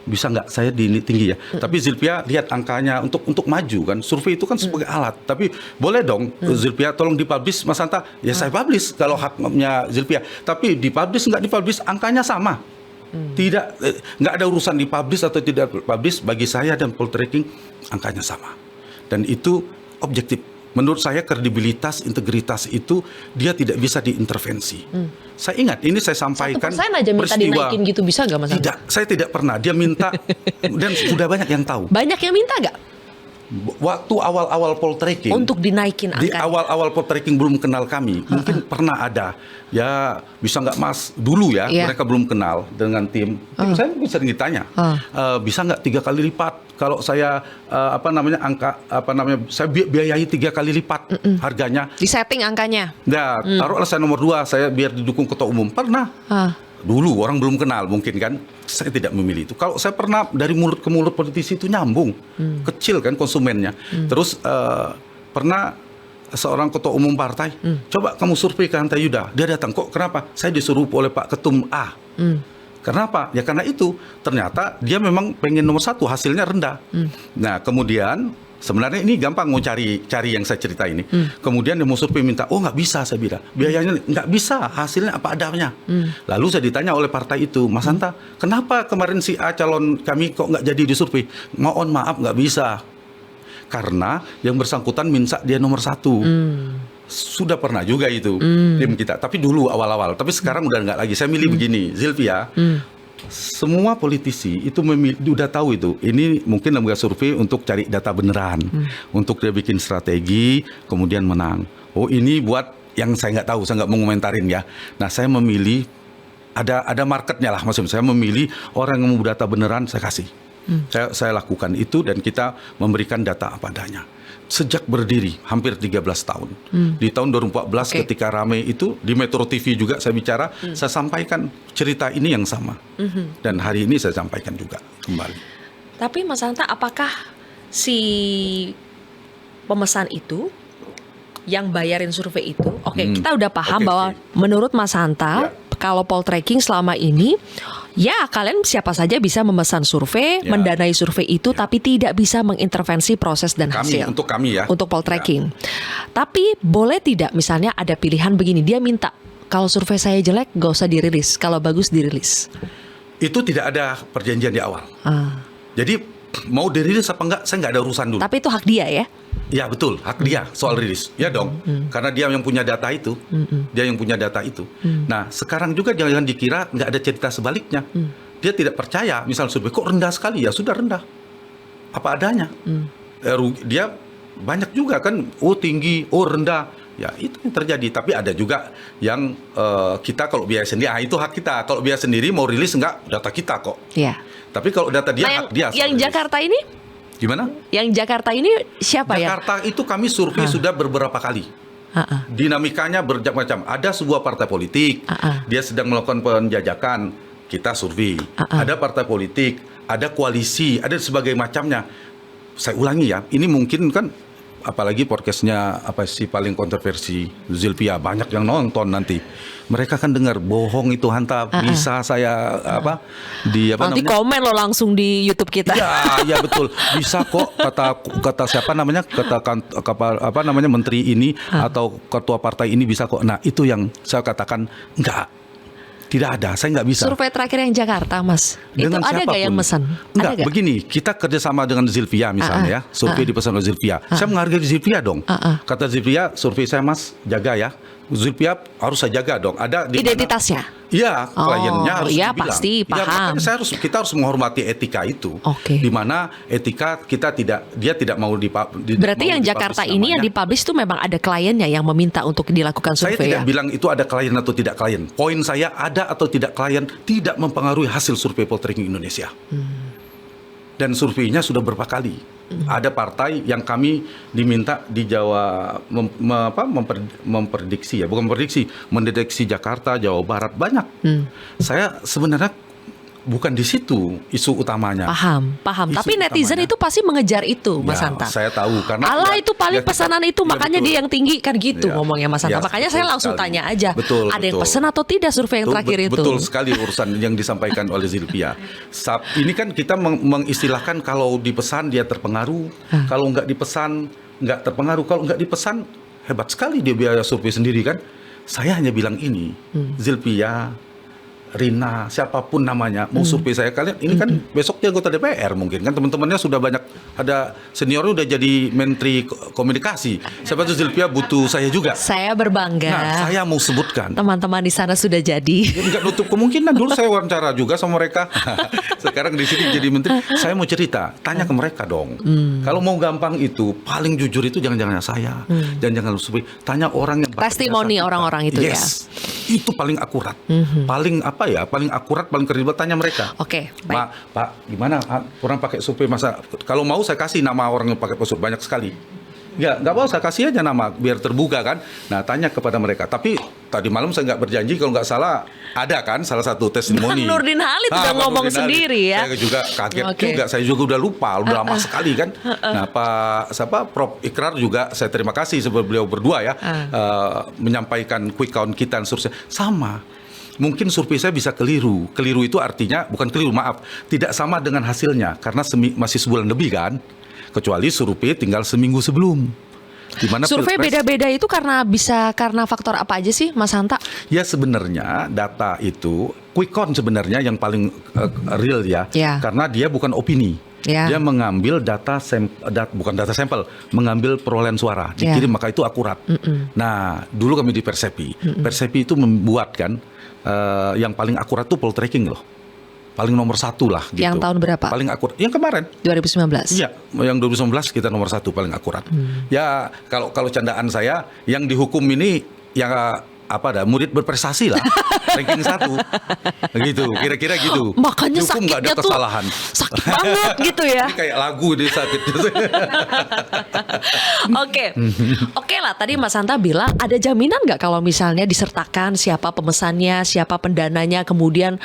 Bisa nggak saya tinggi ya? Tapi Zilvia lihat angkanya untuk maju kan. Survei itu kan sebagai alat. Tapi boleh dong Zilvia tolong dipublish Mas Hanta. Ya saya publish kalau haknya Zilvia. Tapi dipublish nggak dipublish angkanya sama. Nggak ada urusan dipublish atau tidak dipublish. Bagi saya dan poltreking angkanya sama. Dan itu objektif. Menurut saya kredibilitas, integritas itu dia tidak bisa diintervensi. Saya ingat ini saya sampaikan 1% aja minta dinaikin gitu bisa nggak Mas Hanta? Tidak, saya tidak pernah. Dia minta dan sudah banyak yang tahu. Banyak yang minta nggak Waktu awal-awal poltreking, untuk dinaikin di angkanya? awal-awal poltreking belum kenal kami, mungkin pernah ada. Ya bisa nggak Mas dulu ya, Iya. mereka belum kenal dengan tim. Saya sering ditanya, bisa nggak 3 kali lipat? Kalau saya saya biayai 3 kali lipat harganya. Di setting angkanya. Ya, taruhlah saya nomor 2, saya biar didukung ketua umum. Pernah. Dulu orang belum kenal mungkin kan, saya tidak memilih itu. Kalau saya pernah dari mulut ke mulut politisi itu nyambung, kecil kan konsumennya. Terus pernah seorang ketua umum partai, coba kamu survei ke Hanta Yuda, dia datang kok kenapa? Saya disuruh oleh Pak Ketum A. Kenapa? Ya karena itu ternyata dia memang pengen nomor 1, hasilnya rendah. Nah kemudian sebenarnya ini gampang mau cari yang saya cerita ini. Kemudian dia mau survei minta, oh nggak bisa saya bilang, biayanya nggak bisa, hasilnya apa adanya. Lalu saya ditanya oleh partai itu, Mas Hanta, kenapa kemarin si A calon kami kok nggak jadi disurvei? Mohon maaf nggak bisa, karena yang bersangkutan minta dia nomor 1. Sudah pernah juga itu tim kita, tapi dulu awal-awal. Tapi sekarang udah nggak lagi. Saya milih begini, Zilvia. Semua politisi itu udah tahu itu. Ini mungkin lembaga survei untuk cari data beneran, untuk dia bikin strategi, kemudian menang. Oh ini buat yang saya nggak tahu, saya nggak mau ngomentarin ya. Nah saya memilih ada marketnya lah, maksudnya saya memilih orang yang mau data beneran saya kasih. Saya lakukan itu dan kita memberikan data apa adanya. Sejak berdiri hampir 13 tahun. Di tahun 2014 ketika rame itu di Metro TV juga saya bicara, saya sampaikan cerita ini yang sama. Dan hari ini saya sampaikan juga kembali. Tapi Mas Hanta, apakah si pemesan itu yang bayarin survei itu, kita udah paham bahwa menurut Mas Hanta, kalau poltreking selama ini ya kalian siapa saja bisa memesan survei, mendanai survei itu, tapi tidak bisa mengintervensi proses dan hasil. Untuk kami ya. Untuk poltreking. Tapi boleh tidak misalnya ada pilihan begini, dia minta kalau survei saya jelek gak usah dirilis, kalau bagus dirilis. Itu tidak ada perjanjian di awal. Jadi mau dirilis apa enggak, saya nggak ada urusan dulu. Tapi itu hak dia ya? Ya betul, hak dia soal rilis. Ya dong, karena dia yang punya data itu. Dia yang punya data itu. Nah sekarang juga jangan dikira nggak ada cerita sebaliknya. Dia tidak percaya, misal survei kok rendah sekali, ya sudah rendah. Apa adanya. Dia banyak juga kan, oh tinggi, oh rendah. Ya itu yang terjadi. Tapi ada juga yang kita kalau biaya sendiri, itu hak kita. Kalau biaya sendiri mau rilis enggak, data kita kok. Iya. Tapi kalau data dia Nah, hak dia. yang sebenarnya. Jakarta ini, Gimana? yang Jakarta ini siapa ya? Jakarta itu kami survei sudah beberapa kali. Dinamikanya bermacam-macam. Ada sebuah partai politik, dia sedang melakukan penjajakan, kita survei. Ada partai politik, ada koalisi, ada sebagai macamnya. Saya ulangi ya, ini mungkin kan apalagi podcastnya apa sih paling kontroversi Zilvia, banyak yang nonton nanti. Mereka kan dengar bohong itu hantar, bisa saya apa di apa Nanti namanya? komen lo langsung di YouTube kita. Ya betul, bisa kok kata siapa namanya apa namanya menteri ini atau ketua partai ini bisa kok. Nah itu yang saya katakan tidak ada, saya nggak bisa. Survei terakhir yang Jakarta, Mas, Dengan itu ada nggak yang siapapun. mesen? Enggak, Ada nggak? begini, kita kerjasama dengan Zilvia misalnya ya, survei dipesan oleh Zilvia. Saya menghargai Zilvia dong. Kata Zilvia, survei saya Mas, jaga ya. Zilvia harus saya jaga dong. Ada di Identitasnya. Iya, kliennya harus iya, dibilang. pasti, Ya, paham. makanya kita harus menghormati etika itu. Oke. Di mana etika dia tidak mau Berarti yang Jakarta ini yang dipublish itu memang ada kliennya yang meminta untuk dilakukan saya survei tidak ya? bilang itu ada klien atau tidak klien. Poin saya ada atau tidak klien tidak mempengaruhi hasil survei poltreking Indonesia. Dan surveinya sudah berapa kali. Ada partai yang kami diminta di Jawa memprediksi ya, bukan memprediksi, mendeteksi Jakarta, Jawa Barat banyak. Saya sebenarnya bukan di situ isu utamanya. Paham. Isu Tapi netizen utamanya. itu pasti mengejar itu, Mas Ya, Hanta. saya tahu karena Allah itu paling kita- pesanan itu, ya, makanya betul. dia yang tinggi kan gitu Ya. ngomongnya Mas Hanta. Ya, Makanya saya betul langsung sekali. tanya aja, Betul, ada yang betul. pesan atau tidak survei yang terakhir itu? Betul sekali urusan yang disampaikan oleh Zilvia. Ini kan kita mengistilahkan kalau dipesan dia terpengaruh, kalau nggak dipesan nggak terpengaruh, kalau nggak dipesan hebat sekali dia biaya survei sendiri kan. Saya hanya bilang ini, Zilvia, Rina, siapapun namanya mau survei saya kalian ini kan besok dia anggota DPR mungkin kan teman-temannya sudah banyak, ada seniornya udah jadi menteri komunikasi. Siapa tuh Zilvia butuh saya juga. Saya berbangga. Nah, saya mau sebutkan. Teman-teman di sana sudah jadi. Ya, nggak nutup kemungkinan dulu saya wawancara juga sama mereka. Sekarang di sini jadi menteri. Saya mau cerita, tanya ke mereka dong. Kalau mau gampang itu, paling jujur itu jangan-jangan saya, jangan survei. Tanya orang yang pakai Testimoni jasa kita. orang-orang itu ya. Yes, itu paling akurat, paling apa ya, paling akurat, paling kredibel. Tanya mereka. Oke, baik. Pak, gimana? Orang pakai survei masa? Kalau mau saya kasih nama orang yang pakai survei banyak sekali. Ya, nggak apa, saya kasih aja nama biar terbuka kan. Nah, tanya kepada mereka. Tapi tadi malam saya nggak berjanji kalau nggak salah ada kan salah satu testimoni. Bang Nurdin Halid udah Bang ngomong Nurdin Halid. sendiri ya. Saya juga kaget Oke. juga. Saya juga udah lupa, udah lama sekali kan. Nah, Prof Ikrar juga saya terima kasih sebab beliau berdua ya menyampaikan quick count kita dan seterusnya. Sama. Mungkin survei saya bisa keliru. Keliru itu artinya bukan keliru, maaf, tidak sama dengan hasilnya karena masih sebulan lebih kan. Kecuali survei tinggal seminggu sebelum. Di mana Survei Pilpres- beda-beda itu karena faktor apa aja sih, Mas Hanta? Ya sebenarnya data itu quick count sebenarnya yang paling real ya. Ya. Karena dia bukan opini. Ya. Dia mengambil bukan data sampel, mengambil perolehan suara, Ya. dikirim maka itu akurat. Nah, dulu kami di Persepi. Persepi itu membuat kan yang paling akurat itu poll tracking loh. Paling nomor satu lah gitu. Yang tahun berapa? Paling akurat. Yang kemarin. 2019. Iya, yang 2019 kita nomor satu paling akurat. Ya kalau candaan saya, yang dihukum ini yang murid berprestasi lah, ranking 1, gitu, kira-kira gitu. Makanya Dihukum nggak ada sakitnya tuh kesalahan. sakit banget gitu ya. Ini kayak lagu dia sakit. Oke lah. Tadi Mas Hanta bilang ada jaminan nggak kalau misalnya disertakan siapa pemesannya, siapa pendananya, kemudian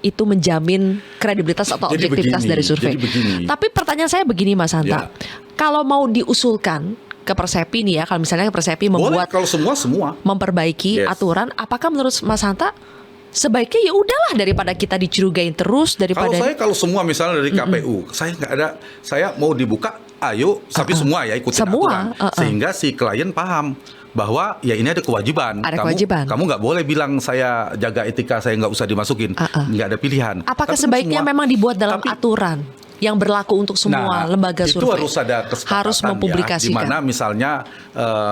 itu menjamin kredibilitas atau Jadi objektivitas begini, dari survei. jadi begini. Tapi pertanyaan saya begini, Mas Hanta, Ya. kalau mau diusulkan ke Persepi nih ya, kalau misalnya Persepi Boleh membuat kalau semua. memperbaiki Yes. aturan, apakah menurut Mas Hanta sebaiknya ya udahlah daripada kita dicurigain terus daripada Kalau semua misalnya dari KPU, saya nggak ada, saya mau dibuka, ayo, tapi semua ya ikutin Semua, aturan, sehingga si klien paham bahwa ya ini ada kewajiban. Ada kewajiban. Kamu nggak boleh bilang saya jaga etika, saya nggak usah dimasukin, nggak ada pilihan. apakah Tapi sebaiknya semua- memang dibuat dalam tapi- aturan yang berlaku untuk semua lembaga itu survei? harus ada kesepakatan harus mempublikasikan. ya, di mana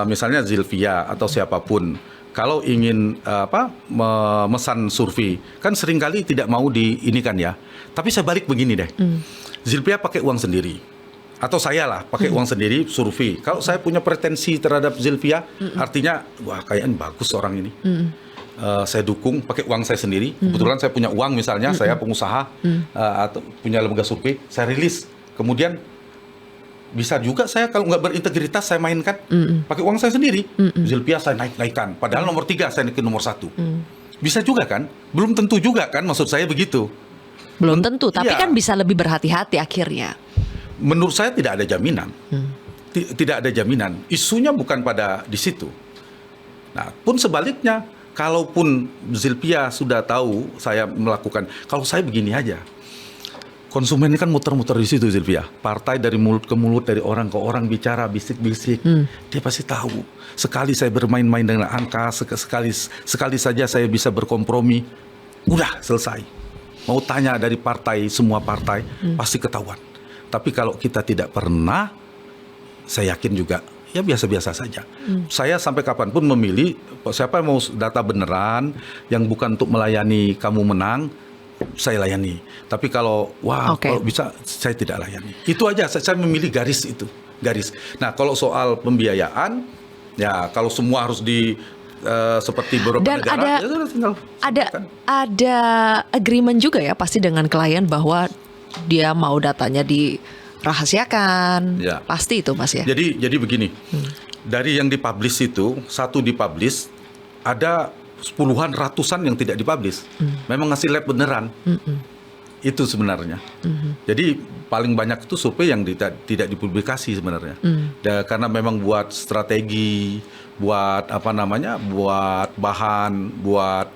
misalnya Zilvia atau siapapun kalau ingin memesan survei kan seringkali tidak mau diinikan ya. Tapi saya balik begini deh. Zilvia pakai uang sendiri atau saya lah pakai uang sendiri survei. Kalau saya punya pretensi terhadap Zilvia, artinya wah kayaknya bagus orang ini. saya dukung pakai uang saya sendiri. Kebetulan saya punya uang misalnya, saya pengusaha atau punya lembaga survei, saya rilis. Kemudian bisa juga saya kalau nggak berintegritas saya mainkan pakai uang saya sendiri. Zilpia saya naikkan. Padahal nomor 3 saya naikin nomor 1. Bisa juga kan? Belum tentu juga kan? Maksud saya begitu. Belum tentu, tapi Iya. kan bisa lebih berhati-hati akhirnya. Menurut saya tidak ada jaminan. Tidak ada jaminan. Isunya bukan pada di situ. Nah, pun sebaliknya, kalaupun Zilpia sudah tahu saya melakukan, kalau saya begini aja. Konsumen ini kan muter-muter di situ, Zilpia. Partai dari mulut ke mulut, dari orang ke orang bicara, bisik-bisik. Dia pasti tahu. Sekali saya bermain-main dengan angka, sekali saja saya bisa berkompromi. Udah selesai. Mau tanya dari partai, semua partai, pasti ketahuan. Tapi kalau kita tidak pernah, saya yakin juga ya biasa-biasa saja. Saya sampai kapanpun memilih siapa yang mau data beneran yang bukan untuk melayani kamu menang, saya layani. Tapi kalau kalau bisa saya tidak layani. Itu aja, saya memilih garis itu, garis. Nah, kalau soal pembiayaan, ya kalau semua harus seperti beberapa Dan negara, ya tinggal ada agreement juga ya pasti dengan klien bahwa dia mau datanya dirahasiakan. Ya. Pasti itu Mas ya. Jadi begini, dari yang dipublish itu, satu dipublish, ada puluhan ratusan yang tidak dipublish. Memang ngasih lab beneran. Itu sebenarnya. Jadi paling banyak itu survei yang tidak dipublikasi sebenarnya. Karena memang buat strategi, buat buat bahan, buat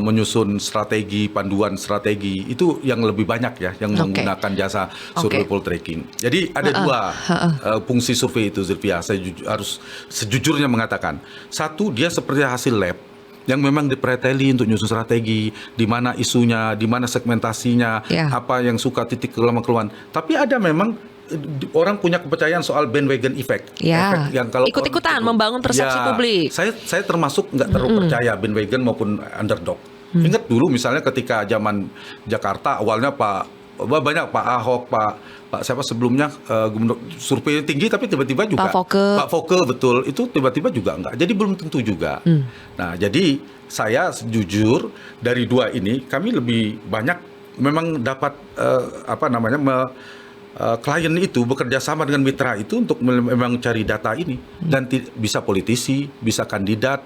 menyusun strategi, panduan strategi, itu yang lebih banyak ya, yang menggunakan jasa survei poll tracking. Jadi ada dua fungsi survei itu, Zilpia. Saya harus sejujurnya mengatakan, satu, dia seperti hasil lab yang memang dipreteli untuk nyusun strategi, di mana isunya, di mana segmentasinya, apa yang suka titik keluhan. Tapi ada memang orang punya kepercayaan soal bandwagon effect. Efek yang kalau ikut-ikutan membangun persepsi publik. Saya termasuk nggak terlalu percaya bandwagon maupun underdog. Ingat dulu misalnya ketika zaman Jakarta awalnya banyak Pak Ahok, Pak siapa sebelumnya gubernur survei tinggi, tapi tiba-tiba juga Pak Foke betul, itu tiba-tiba juga enggak. Jadi belum tentu juga. Nah, jadi saya jujur dari dua ini kami lebih banyak memang dapat klien itu bekerja sama dengan mitra itu untuk memang cari data ini, dan bisa politisi, bisa kandidat.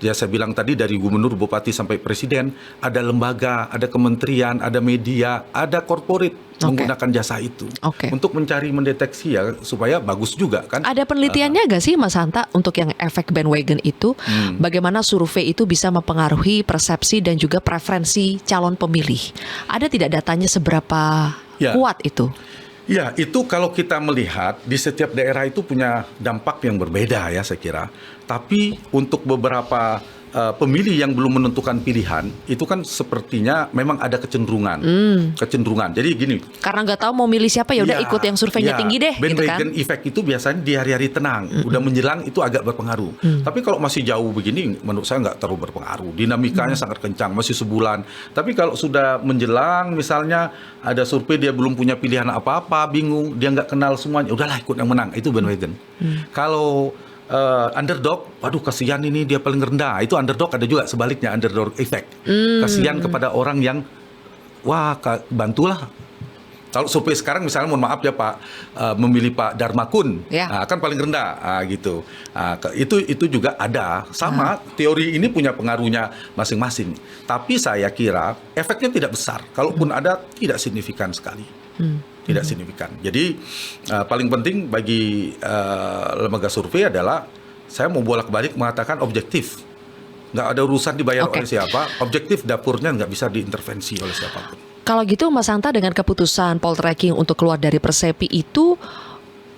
Ya, saya bilang tadi dari gubernur, bupati sampai presiden, ada lembaga, ada kementerian, ada media, ada korporat menggunakan jasa itu untuk mendeteksi ya supaya bagus juga kan. Ada penelitiannya nggak sih Mas Hanta untuk yang efek bandwagon itu, bagaimana survei itu bisa mempengaruhi persepsi dan juga preferensi calon pemilih? Ada tidak datanya seberapa kuat itu? Ya, itu kalau kita melihat di setiap daerah itu punya dampak yang berbeda ya saya kira. Tapi untuk beberapa pemilih yang belum menentukan pilihan, itu kan sepertinya memang ada kecenderungan. Jadi gini. Karena nggak tahu mau milih siapa, ya udah ikut yang surveinya tinggi deh. Bandwagon effect itu biasanya di hari-hari tenang. Udah menjelang itu agak berpengaruh. Tapi kalau masih jauh begini, menurut saya nggak terlalu berpengaruh. Dinamikanya sangat kencang, masih sebulan. Tapi kalau sudah menjelang, misalnya ada survei dia belum punya pilihan apa-apa, bingung, dia nggak kenal semuanya, udahlah ikut yang menang. Itu bandwagon. Kalau underdog, waduh kasihan ini dia paling rendah. Itu underdog, ada juga sebaliknya underdog effect. Kasihan kepada orang yang bantulah. Kalau survei sekarang misalnya mohon maaf ya Pak, memilih Pak Darmakun, kan paling rendah gitu. Itu juga ada. Sama teori ini punya pengaruhnya masing-masing. Tapi saya kira efeknya tidak besar. Kalaupun ada, tidak signifikan sekali. Tidak signifikan. Jadi paling penting bagi lembaga survei adalah saya mau bolak-balik mengatakan objektif. Nggak ada urusan dibayar oleh siapa. Objektif, dapurnya nggak bisa diintervensi oleh siapapun. Kalau gitu Mas Hanta, dengan keputusan poll tracking untuk keluar dari Persepi itu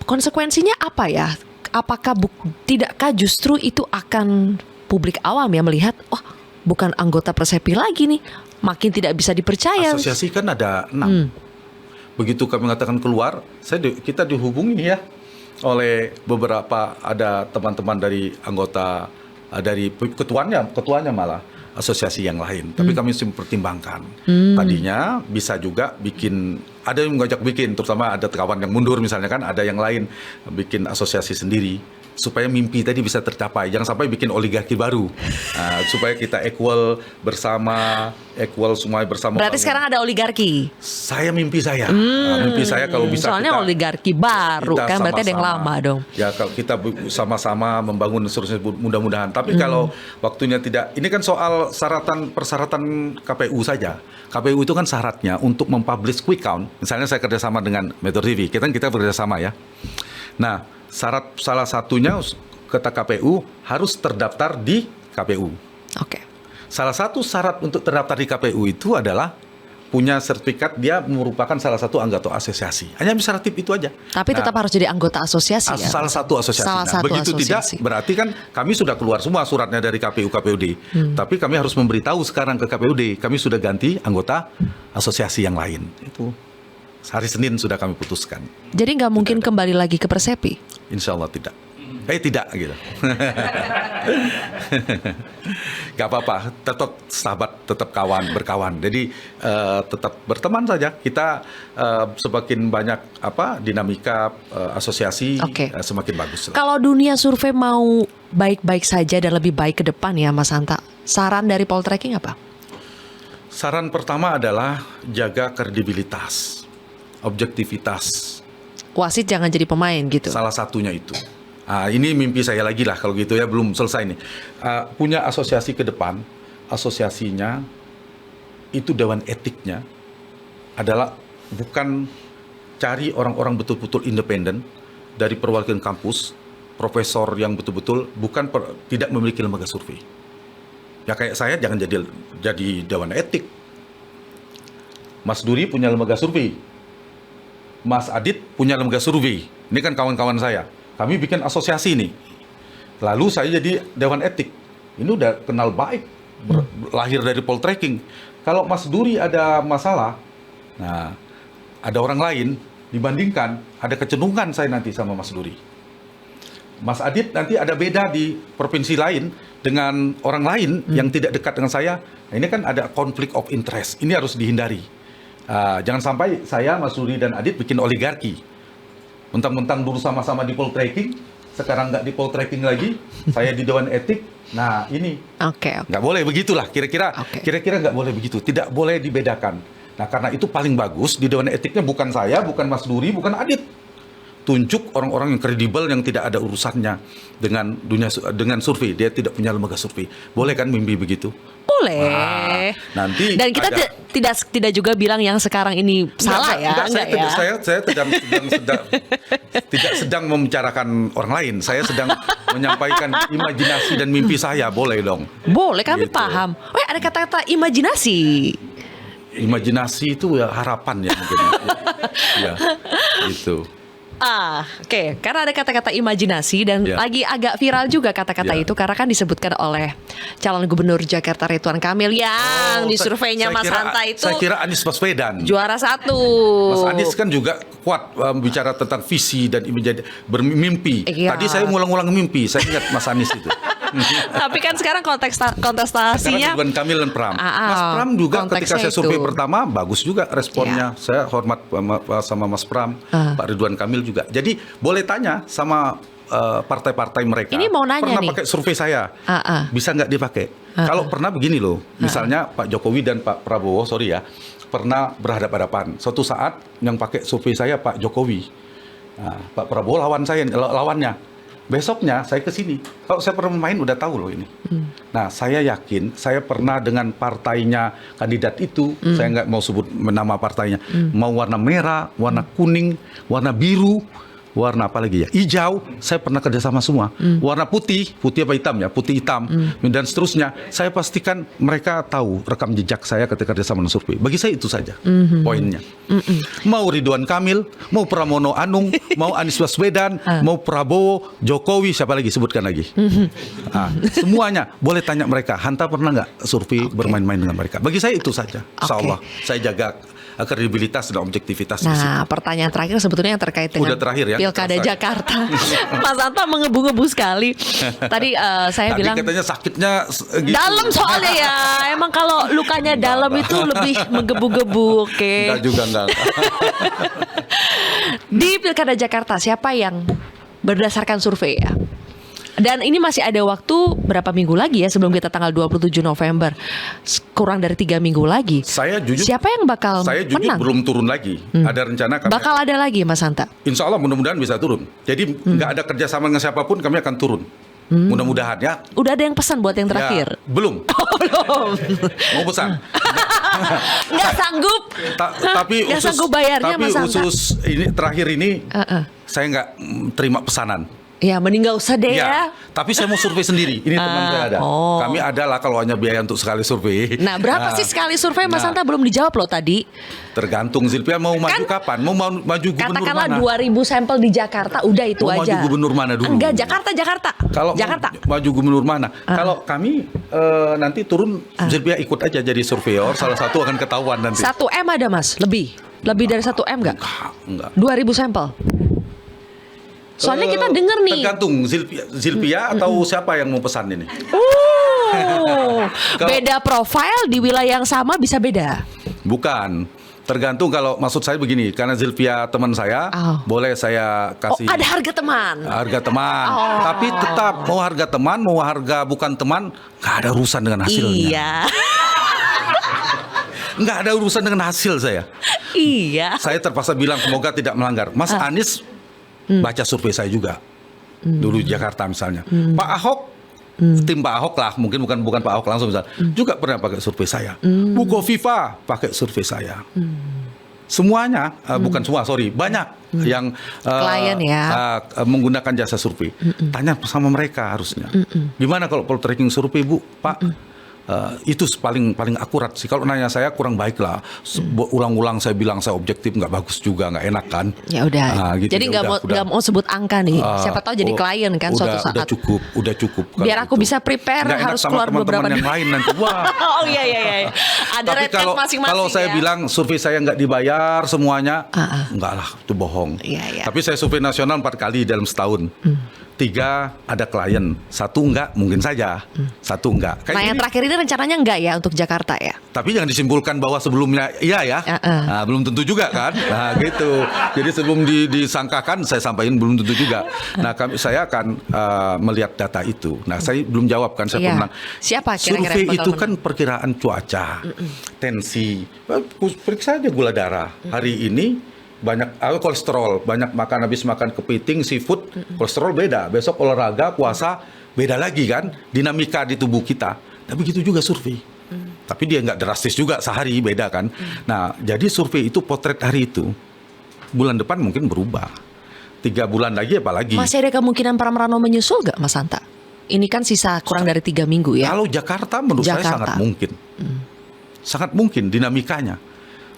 konsekuensinya apa ya? Apakah tidakkah justru itu akan publik awam ya melihat, bukan anggota Persepi lagi nih, makin tidak bisa dipercaya. Asosiasi kan ada 6. Begitu kami mengatakan keluar, kita dihubungi ya oleh beberapa, ada teman-teman dari anggota, dari ketuanya malah asosiasi yang lain. Tapi kami mesti mempertimbangkan. Tadinya bisa juga ada yang mengajak bikin, terutama ada kawan yang mundur misalnya kan, ada yang lain bikin asosiasi sendiri. supaya mimpi tadi bisa tercapai. Jangan sampai bikin oligarki baru. Supaya kita equal bersama, equal semua bersama. Berarti sekarang ada oligarki. Mimpi saya. Mimpi saya kalau bisa soalnya kita, oligarki baru kita kan berarti ada yang sama-sama. lama dong. Ya kalau kita sama-sama membangun seterusnya mudah-mudahan. Tapi kalau waktunya tidak, ini kan soal persyaratan KPU saja. KPU itu kan syaratnya untuk mempublish quick count. Misalnya saya kerjasama dengan Metro TV, kita bekerjasama ya. Nah, syarat salah satunya kata KPU harus terdaftar di KPU. Oke. Salah satu syarat untuk terdaftar di KPU itu adalah punya sertifikat dia merupakan salah satu anggota asosiasi. Hanya syarat itu aja. Tapi tetap harus jadi anggota asosiasi ya. Salah satu asosiasi. Salah satu begitu asosiasi. tidak, berarti kan kami sudah keluar semua suratnya dari KPUD. Tapi kami harus memberitahu sekarang ke KPUD, kami sudah ganti anggota asosiasi yang lain. Itu hari Senin sudah kami putuskan. Jadi nggak mungkin kembali lagi ke Persepi? Insya Allah tidak. Tidak gitu. Gak apa-apa, tetap sahabat, tetap berkawan. Jadi tetap berteman saja. Kita semakin banyak dinamika asosiasi, semakin bagus. Kalau dunia survei mau baik-baik saja dan lebih baik ke depan ya Mas Hanta, saran dari Poltreking apa? Saran pertama adalah jaga kredibilitas, objektivitas. Wasit jangan jadi pemain gitu. Salah satunya itu. Ini mimpi saya lagi lah kalau gitu ya, belum selesai nih. Punya asosiasi ke depan, asosiasinya itu dewan etiknya adalah bukan cari orang-orang betul-betul independen dari perwakilan kampus, profesor yang betul-betul tidak memiliki lembaga survei. Ya kayak saya jangan jadi dewan etik. Mas Duri punya lembaga survei, Mas Adit punya lembaga survei. Ini kan kawan-kawan saya. Kami bikin asosiasi nih. Lalu saya jadi dewan etik. Ini udah kenal baik. Lahir dari Poltreking. Kalau Mas Duri ada masalah, nah ada orang lain dibandingkan, ada kecenderungan saya nanti sama Mas Duri. Mas Adit nanti ada beda di provinsi lain dengan orang lain yang tidak dekat dengan saya. Nah, ini kan ada konflik of interest. Ini harus dihindari. Jangan sampai saya, Mas Duri dan Adit bikin oligarki. Mentang-mentang dulu sama-sama di Poltreking, sekarang nggak di Poltreking lagi, saya di Dewan Etik. Nah ini nggak boleh begitulah. Kira-kira nggak boleh begitu. Tidak boleh dibedakan. Nah karena itu paling bagus di Dewan Etiknya bukan saya, bukan Mas Duri, bukan Adit. Tunjuk orang-orang yang kredibel yang tidak ada urusannya dengan survei. Dia tidak punya lembaga survei. Boleh kan mimpi begitu? Boleh. Nanti dan kita tidak juga bilang yang sekarang ini salah ya. Saya tidak sedang membicarakan orang lain. Saya sedang menyampaikan imajinasi dan mimpi saya. Boleh dong. Boleh, kami paham. Ada kata-kata imajinasi. Imajinasi itu ya harapan ya mungkin. Ya, gitu. Oke. Karena ada kata-kata imajinasi dan lagi agak viral juga kata-kata itu karena kan disebutkan oleh calon gubernur Jakarta Ridwan Kamil yang di surveinya Mas Hanta itu. Saya kira Anies Baswedan juara 1. Mas Anies kan juga kuat bicara tentang visi dan bermimpi. Tadi saya ngulang-ngulang mimpi. Saya ingat Mas Anies itu. Tapi kan sekarang kontestasinya sekarang Ridwan Kamil dan Pram. Mas Pram juga ketika saya survei pertama bagus juga responnya. Saya hormat sama Mas Pram, Pak Ridwan Kamil juga. Jadi boleh tanya sama partai-partai mereka. Ini mau nanya pernah nih. pakai survei saya, bisa nggak dipakai? Kalau pernah begini loh, misalnya Pak Jokowi dan Pak Prabowo, pernah berhadapan-hadapan. Suatu saat yang pakai survei saya Pak Jokowi, Pak Prabowo lawannya. Besoknya saya ke sini. Kalau saya pernah main udah tahu loh ini. Nah, saya yakin saya pernah dengan partainya kandidat itu, saya nggak mau sebut nama partainya, mau warna merah, warna kuning, warna biru, warna apa lagi ya? Hijau, saya pernah kerjasama semua. Warna putih apa hitam ya? Putih hitam dan seterusnya. Saya pastikan mereka tahu rekam jejak saya ketika kerjasama dengan survei. Bagi saya itu saja poinnya. Mau Ridwan Kamil, mau Pramono Anung, mau Anies Baswedan, mau Prabowo, Jokowi, siapa lagi sebutkan lagi. Semuanya boleh tanya mereka. Hanta pernah nggak survei bermain-main dengan mereka? Bagi saya itu saja. Insya Allah saya jaga kredibilitas dan objektivitas. Nah, pertanyaan terakhir sebetulnya yang terkait dengan Pilkada Jakarta. Mas Hanta mengebu-ngebu sekali. Tadi saya bilang katanya sakitnya gitu. Dalam soalnya ya. Emang kalau lukanya dalam itu lebih menggebu-gebu, oke. Enggak juga enggak. Di Pilkada Jakarta siapa yang berdasarkan survei ya Dan ini masih ada waktu berapa minggu lagi ya sebelum kita tanggal 27 November. Kurang dari 3 minggu lagi. Saya jujur, siapa yang bakal saya jujur menang? belum turun lagi. Ada rencana kami Bakal ada lagi Mas Hanta? Insya Allah mudah-mudahan bisa turun. Jadi nggak ada kerjasama dengan siapapun, kami akan turun. Mudah-mudahan ya. Udah ada yang pesan buat yang terakhir? Ya, belum. Belum. Mau pesan. Nggak sanggup. Tapi Nggak sanggup bayarnya, tapi Mas Hanta. khusus ini terakhir ini saya nggak terima pesanan. Ya mending nggak usah deh ya. Tapi saya mau survei sendiri. Ini teman saya ada. Kami adalah kalau hanya biaya untuk sekali survei. Nah berapa sih sekali survei Mas Hanta? Belum dijawab loh tadi. Tergantung Zilpia mau maju kapan? Mau maju gubernur Katakanlah mana? 2000 sampel di Jakarta, udah itu Mau aja. maju gubernur mana dulu? Enggak, Jakarta. Kalau Jakarta. maju gubernur mana? Kalau kami nanti turun, Zilpia ikut aja jadi surveyor. Salah satu akan ketahuan nanti. 1 M ada Mas? Lebih dari 1 M nggak? Enggak. 2000 sampel. Soalnya kita denger nih. Tergantung Zilpia atau siapa yang mau pesan ini. Beda profil di wilayah yang sama bisa beda. Bukan. Tergantung kalau maksud saya begini, karena Zilpia teman saya, boleh saya kasih. Ada harga teman. Harga teman. Tapi tetap mau harga teman, mau harga bukan teman, nggak ada urusan dengan hasilnya. Iya. Nggak ada urusan dengan hasil saya. Iya. Saya terpaksa bilang semoga tidak melanggar. Mas Anies baca survei saya juga. Dulu di Jakarta misalnya. Pak Ahok, tim Pak Ahok lah, mungkin bukan Pak Ahok langsung misalnya, juga pernah pakai survei saya. Bu Kofifa pakai survei saya. Semuanya, bukan semua, sorry, banyak yang klien ya menggunakan jasa survei. Tanya sama mereka harusnya. Gimana kalau poltreking survei Bu, Pak? Itu paling akurat sih. Kalau nanya saya kurang baik lah. Ulang-ulang saya bilang saya objektif, nggak bagus juga, nggak enak kan. Ya udah. Gitu, jadi nggak mau sebut angka nih. Siapa tahu jadi klien kan suatu saat. Udah cukup. Biar aku bisa prepare nggak harus sama keluar beberapa yang lain nanti. Wah. Oh iya. Ada tapi red tag masing-masing. Kalau saya bilang survei saya nggak dibayar semuanya, enggak lah, itu bohong. Iya. Tapi saya survei nasional 4 kali dalam setahun. 3 ada klien, 1 enggak, mungkin saja, 1 enggak. Nah yang terakhir ini rencananya enggak ya untuk Jakarta ya? Tapi jangan disimpulkan bahwa sebelumnya iya ya, nah, belum tentu juga kan, nah gitu. Jadi sebelum disangkakan saya sampaikan belum tentu juga. Nah saya akan melihat data itu. Nah saya belum jawab kan, saya pernah. Siapa kira-kira survei yang itu bakal kan perkiraan cuaca, tensi, periksa aja gula darah. Hari ini banyak kolesterol, banyak habis makan kepiting, seafood, kolesterol beda. Besok olahraga, puasa, beda lagi kan, dinamika di tubuh kita. Tapi begitu juga survei. Tapi dia nggak drastis juga, sehari beda kan. Nah, jadi survei itu potret hari itu. Bulan depan mungkin berubah. 3 bulan lagi apalagi. Masih ada kemungkinan Pram Rano menyusul nggak Mas Hanta? Ini kan sisa kurang dari 3 minggu ya. Kalau Jakarta menurut saya sangat mungkin. Sangat mungkin dinamikanya.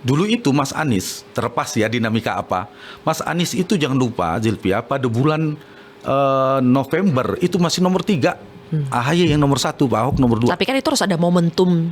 Dulu itu Mas Anies, terlepas ya dinamika apa, Mas Anies itu jangan lupa Zilpia, pada bulan November itu masih nomor 3, AHY yang nomor 1, Pak Ahok nomor 2. Tapi kan itu harus ada momentum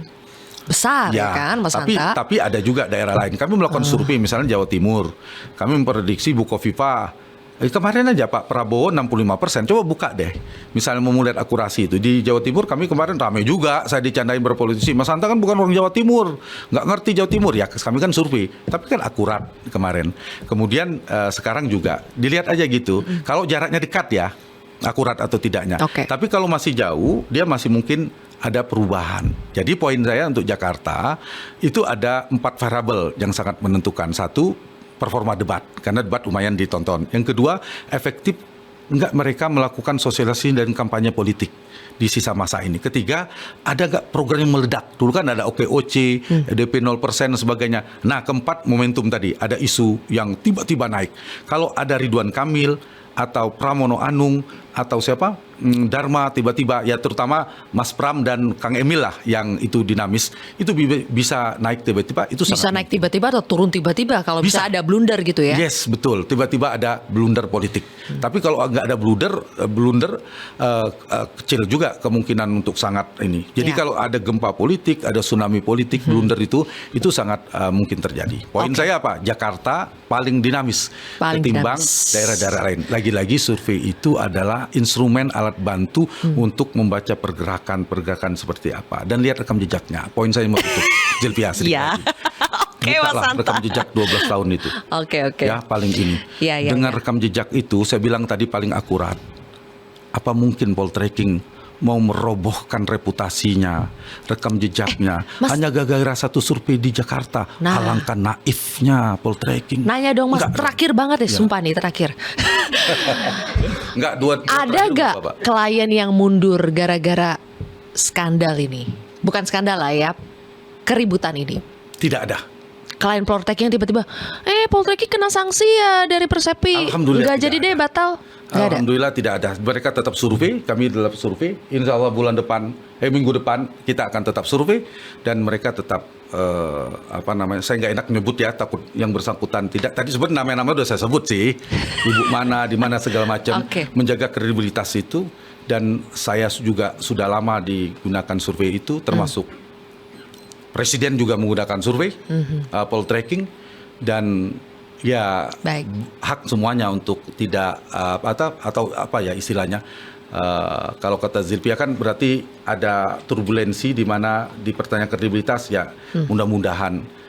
besar ya kan Mas Hanta. Tapi ada juga daerah lain. Kami melakukan survei misalnya Jawa Timur, kami memprediksi Bu Kofifa. Kemarin aja Pak Prabowo 65%. Coba buka deh. Misalnya mau melihat akurasi itu. Di Jawa Timur kami kemarin ramai juga. Saya dicandain berpolitisi. Mas Hanta kan bukan orang Jawa Timur. Nggak ngerti Jawa Timur. Ya kami kan survei. Tapi kan akurat kemarin. Kemudian sekarang juga. Dilihat aja gitu. Kalau jaraknya dekat ya. Akurat atau tidaknya. Tapi kalau masih jauh. Dia masih mungkin ada perubahan. Jadi poin saya untuk Jakarta. Itu ada 4 variabel yang sangat menentukan. 1, performa debat, karena debat lumayan ditonton. Yang kedua, efektif enggak mereka melakukan sosialisasi dan kampanye politik di sisa masa ini. Ketiga, ada enggak program yang meledak? Dulu kan ada OKOC, DP 0% dan sebagainya. Nah, keempat, momentum tadi. Ada isu yang tiba-tiba naik. Kalau ada Ridwan Kamil atau Pramono Anung atau siapa? Dharma tiba-tiba, ya terutama Mas Pram dan Kang Emil lah yang itu dinamis, itu bisa naik tiba-tiba. Itu bisa naik tiba-tiba atau turun tiba-tiba kalau bisa ada blunder gitu ya. Yes, betul, tiba-tiba ada blunder politik. Tapi kalau nggak ada blunder kecil juga kemungkinan untuk sangat ini. Jadi kalau ada gempa politik, ada tsunami politik, blunder itu sangat mungkin terjadi. Poin saya apa? Jakarta paling dinamis ketimbang daerah-daerah lain. Lagi-lagi survei itu adalah instrumen alat bantu untuk membaca pergerakan seperti apa dan lihat rekam jejaknya. Poin saya mau tutup Zilpia sedikit. Bukalah rekam jejak 12 tahun itu. Oke. Ya paling ini. Dengan rekam jejak itu saya bilang tadi paling akurat. apa mungkin poltreking mau merobohkan reputasinya, rekam jejaknya, hanya gara-gara satu survei di Jakarta? Nah. Alangkah naifnya poltreking. Nanya dong Mas, Enggak. terakhir banget ya, sumpah nih terakhir. Enggak, dua Ada terakhir gak lupa, Pak. klien yang mundur gara-gara skandal ini? Bukan skandal lah ya, keributan ini. Tidak ada. Klien poltreking tiba-tiba, poltreking kena sanksi ya dari Persepi. Alhamdulillah Nggak jadi tidak deh, ada. batal. Nggak ada. Alhamdulillah tidak ada. Mereka tetap survei, kami dalam survei. Insya Allah bulan depan, minggu depan kita akan tetap survei dan mereka tetap saya nggak enak menyebut ya, takut yang bersangkutan tidak. Tadi sebut nama-nama udah saya sebut sih, ibu mana, di mana segala macam, Oke. menjaga kredibilitas itu. Dan saya juga sudah lama digunakan survei itu, termasuk Presiden juga menggunakan survei, poltreking, dan ya Baik. hak semuanya untuk tidak atau apa ya istilahnya, kalau kata Zilpia kan berarti ada turbulensi di mana di pertanyaan kredibilitas ya, mudah-mudahan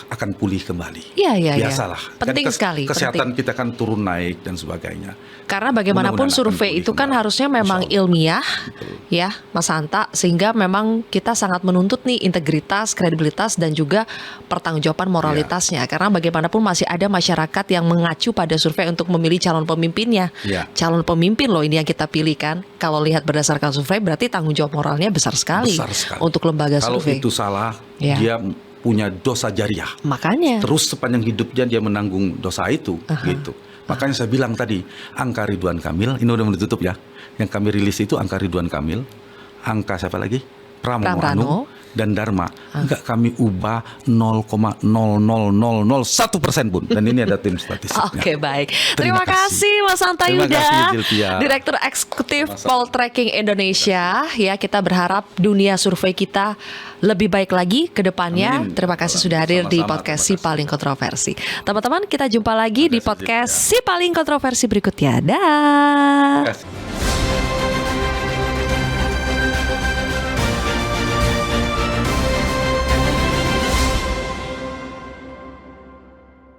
akan pulih kembali. Iya, iya, iya. Biasalah. Penting Kan sekali, kesehatan kita kan turun naik dan sebagainya. Karena bagaimanapun Mudah-mudahan akan survei pulih itu kan kembali. harusnya memang Insya Allah. ilmiah, ya Mas Hanta, sehingga memang kita sangat menuntut nih integritas, kredibilitas, dan juga pertanggungjawaban moralitasnya. Karena bagaimanapun masih ada masyarakat yang mengacu pada survei untuk memilih calon pemimpinnya. Ya. Calon pemimpin loh ini yang kita pilih kan. Kalau lihat berdasarkan survei berarti tanggung jawab moralnya besar sekali, Besar sekali. untuk lembaga Kalau survei. itu salah, Ya. dia punya dosa jariah. Makanya. Terus sepanjang hidupnya dia menanggung dosa itu, gitu. Makanya saya bilang tadi, angka Ridwan Kamil, ini udah mau ditutup ya. Yang kami rilis itu angka Ridwan Kamil, angka siapa lagi? Pramono Anung dan Dharma. Enggak kami ubah 0,00001% pun. Dan ini ada tim statistiknya. Oke, baik. Terima kasih Mas Hanta Terima Yuda, kasih, Zilpia. Direktur Eksekutif Poltreking Indonesia. Ya, kita berharap dunia survei kita lebih baik lagi ke depannya. Amin. Terima kasih sudah hadir di Sama-sama, podcast Si terima kasih. Paling Kontroversi. Teman-teman, kita jumpa lagi di Terima kasih, podcast Si Paling Kontroversi berikutnya. Dah. Terima kasih.